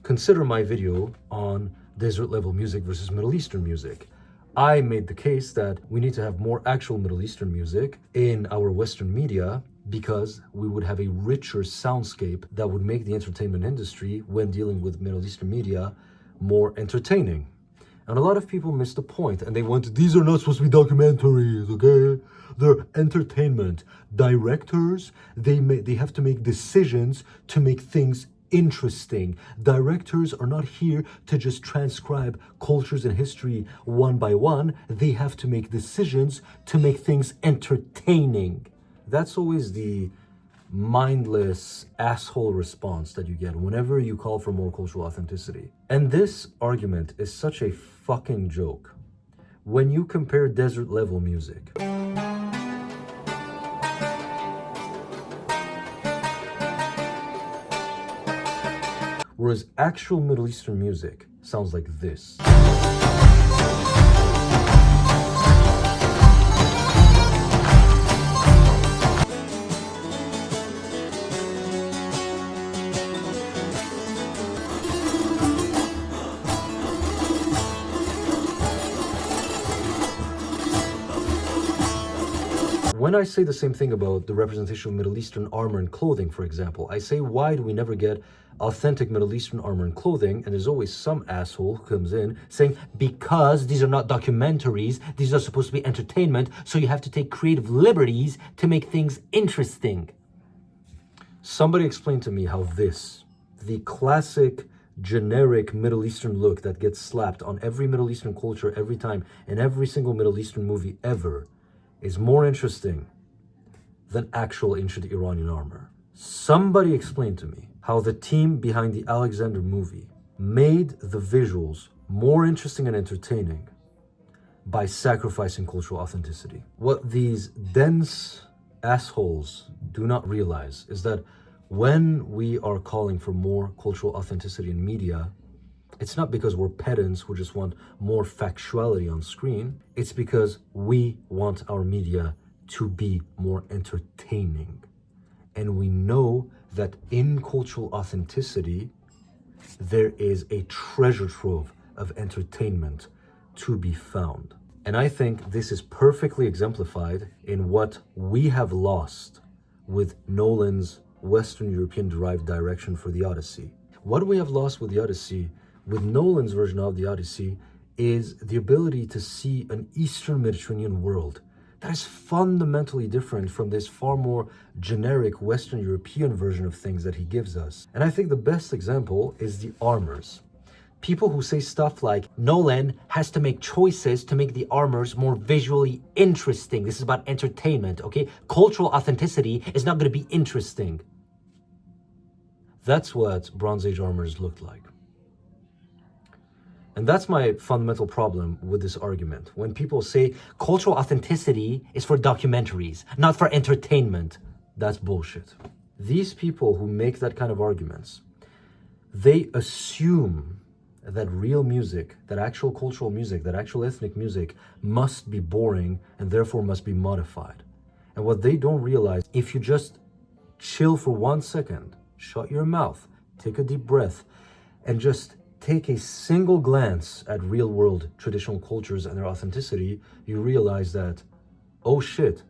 Consider my video on desert level music versus Middle Eastern music. I made the case that we need to have more actual Middle Eastern music in our Western media because we would have a richer soundscape that would make the entertainment industry, when dealing with Middle Eastern media, more entertaining. And a lot of people miss the point, and they went, these are not supposed to be documentaries, okay? They're entertainment. Directors, they have to make decisions to make things interesting. Directors are not here to just transcribe cultures and history one by one. They have to make decisions to make things entertaining. That's always the mindless asshole response that you get whenever you call for more cultural authenticity. And this argument is such a fucking joke when you compare desert level music. Whereas actual Middle Eastern music sounds like this. When I say the same thing about the representation of Middle Eastern armor and clothing, for example, I say, why do we never get authentic Middle Eastern armor and clothing? And there's always some asshole who comes in saying, because these are not documentaries, these are supposed to be entertainment, so you have to take creative liberties to make things interesting. Somebody explain to me how this, the classic generic Middle Eastern look that gets slapped on every Middle Eastern culture every time in every single Middle Eastern movie ever, is more interesting than actual ancient Iranian armor. Somebody explain to me how the team behind the Alexander movie made the visuals more interesting and entertaining by sacrificing cultural authenticity. What these dense assholes do not realize is that when we are calling for more cultural authenticity in media, it's not because we're pedants who just want more factuality on screen. It's because we want our media to be more entertaining. And we know that in cultural authenticity, there is a treasure trove of entertainment to be found. And I think this is perfectly exemplified in what we have lost with Nolan's Western European derived direction for the Odyssey. What we have lost with the Odyssey, with Nolan's version of the Odyssey, is the ability to see an Eastern Mediterranean world that is fundamentally different from this far more generic Western European version of things that he gives us. And I think the best example is the armors. People who say stuff like, Nolan has to make choices to make the armors more visually interesting. This is about entertainment, okay? Cultural authenticity is not going to be interesting. That's what Bronze Age armors looked like. And that's my fundamental problem with this argument. When people say cultural authenticity is for documentaries, not for entertainment, that's bullshit. These people who make that kind of arguments, they assume that real music, that actual cultural music, that actual ethnic music must be boring and therefore must be modified. And what they don't realize, if you just chill for 1 second, shut your mouth, take a deep breath, and just take a single glance at real-world traditional cultures and their authenticity, you realize that, oh shit,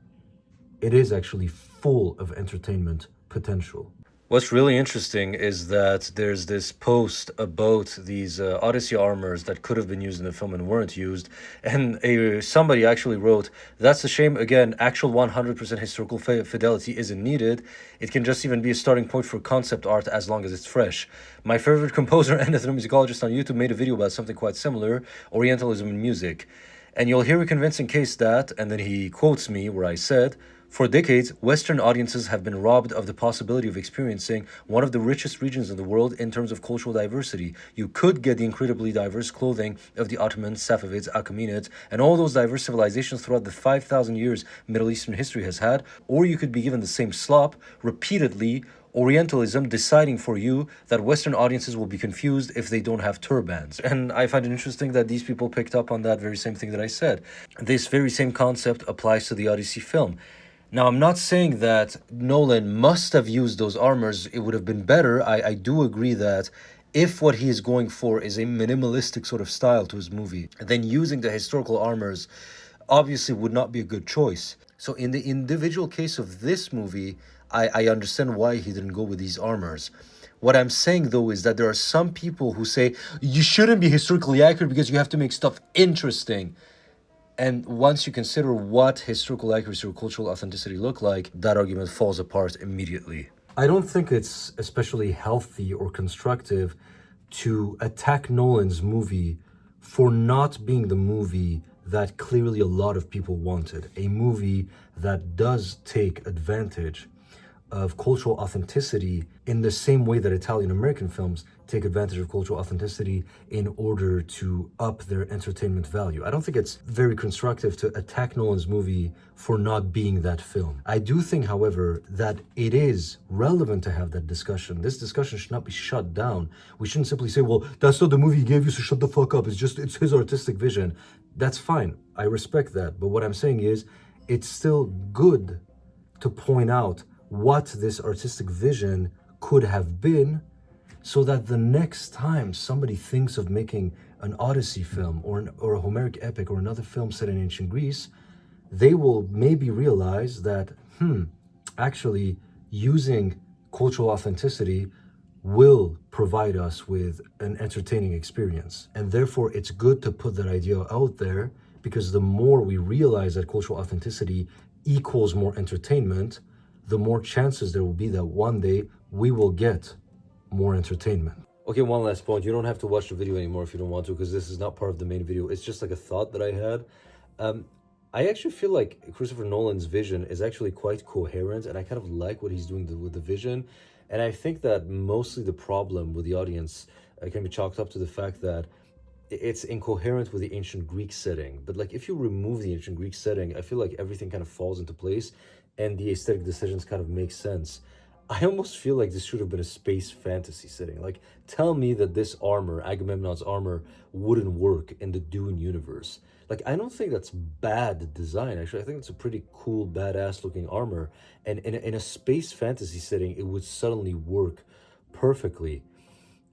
it is actually full of entertainment potential. What's really interesting is that there's this post about these Odyssey armors that could have been used in the film and weren't used, and somebody actually wrote, "That's a shame. Again, actual 100% historical fidelity isn't needed. It can just even be a starting point for concept art as long as it's fresh. My favorite composer and ethnomusicologist on YouTube made a video about something quite similar: Orientalism in music. And you'll hear a convincing case that," and then he quotes me where I said, "For decades, Western audiences have been robbed of the possibility of experiencing one of the richest regions in the world in terms of cultural diversity. You could get the incredibly diverse clothing of the Ottomans, Safavids, Achaemenids, and all those diverse civilizations throughout the 5,000 years Middle Eastern history has had, or you could be given the same slop repeatedly, Orientalism deciding for you that Western audiences will be confused if they don't have turbans." And I find it interesting that these people picked up on that very same thing that I said. This very same concept applies to the Odyssey film. Now, I'm not saying that Nolan must have used those armors. It would have been better. I do agree that if what he is going for is a minimalistic sort of style to his movie, then using the historical armors obviously would not be a good choice. So in the individual case of this movie, I understand why he didn't go with these armors. What I'm saying, though, is that there are some people who say you shouldn't be historically accurate because you have to make stuff interesting. And once you consider what historical accuracy or cultural authenticity look like, that argument falls apart immediately. I don't think it's especially healthy or constructive to attack Nolan's movie for not being the movie that clearly a lot of people wanted. A movie that does take advantage of cultural authenticity in the same way that Italian American films take advantage of cultural authenticity in order to up their entertainment value. I don't think it's very constructive to attack Nolan's movie for not being that film. I do think, however, that it is relevant to have that discussion. This discussion should not be shut down. We shouldn't simply say, well, that's not the movie he gave you, so shut the fuck up. It's his artistic vision. That's fine. I respect that. But what I'm saying is, it's still good to point out what this artistic vision could have been, so that the next time somebody thinks of making an Odyssey film or a Homeric epic or another film set in ancient Greece, they will maybe realize that, actually using cultural authenticity will provide us with an entertaining experience. And therefore, it's good to put that idea out there, because the more we realize that cultural authenticity equals more entertainment, the more chances there will be that one day we will get more entertainment. Okay, one last point. You don't have to watch the video anymore if you don't want to, because this is not part of the main video. It's just like a thought that I had. I actually feel like Christopher Nolan's vision is actually quite coherent, and I kind of like what he's doing with the vision. And I think that mostly the problem with the audience can be chalked up to the fact that it's incoherent with the ancient Greek setting. But like, if you remove the ancient Greek setting, I feel like everything kind of falls into place and the aesthetic decisions kind of make sense. I almost feel like this should have been a space fantasy setting. Like, tell me that this armor, Agamemnon's armor, wouldn't work in the Dune universe. Like, I don't think that's bad design, actually. I think it's a pretty cool, badass looking armor. And in a space fantasy setting, it would suddenly work perfectly.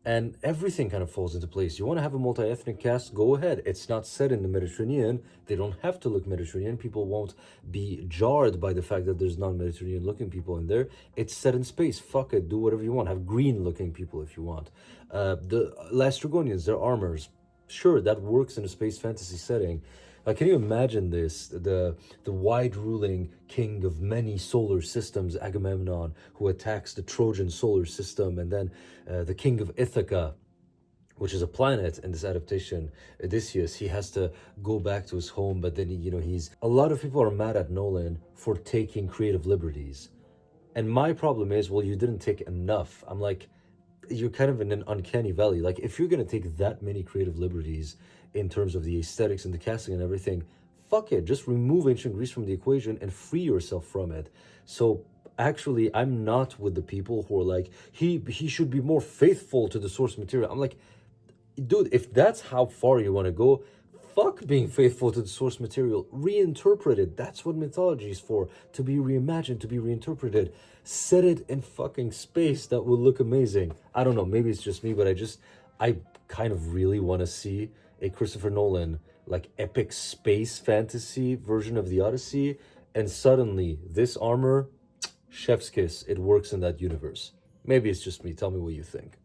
And everything kind of falls into place. You want to have a multi-ethnic cast? Go ahead. It's not set in the Mediterranean. They don't have to look Mediterranean. People won't be jarred by the fact that there's non-Mediterranean looking people in there. It's set in space. Fuck it. Do whatever you want. Have green looking people if you want. The Laestrygonians, their armors, sure, that works in a space fantasy setting. Can you imagine this? The wide ruling king of many solar systems, Agamemnon, who attacks the Trojan solar system, and then the king of Ithaca, which is a planet in this adaptation, Odysseus, he has to go back to his home, but then, a lot of people are mad at Nolan for taking creative liberties. And my problem is, well, you didn't take enough. I'm like, you're kind of in an uncanny valley. Like, if you're going to take that many creative liberties in terms of the aesthetics and the casting and everything, fuck it, just remove ancient Greece from the equation and free yourself from it. So actually, I'm not with the people who are like, he should be more faithful to the source material. I'm like, dude, if that's how far you want to go, fuck being faithful to the source material. Reinterpret it. That's what mythology is for, to be reimagined, to be reinterpreted. Set it in fucking space. That will look amazing. I don't know, maybe it's just me, but I kind of really want to see a Christopher Nolan like epic space fantasy version of the Odyssey, and suddenly this armor, chef's kiss, it works in that universe. Maybe it's just me. Tell me what you think.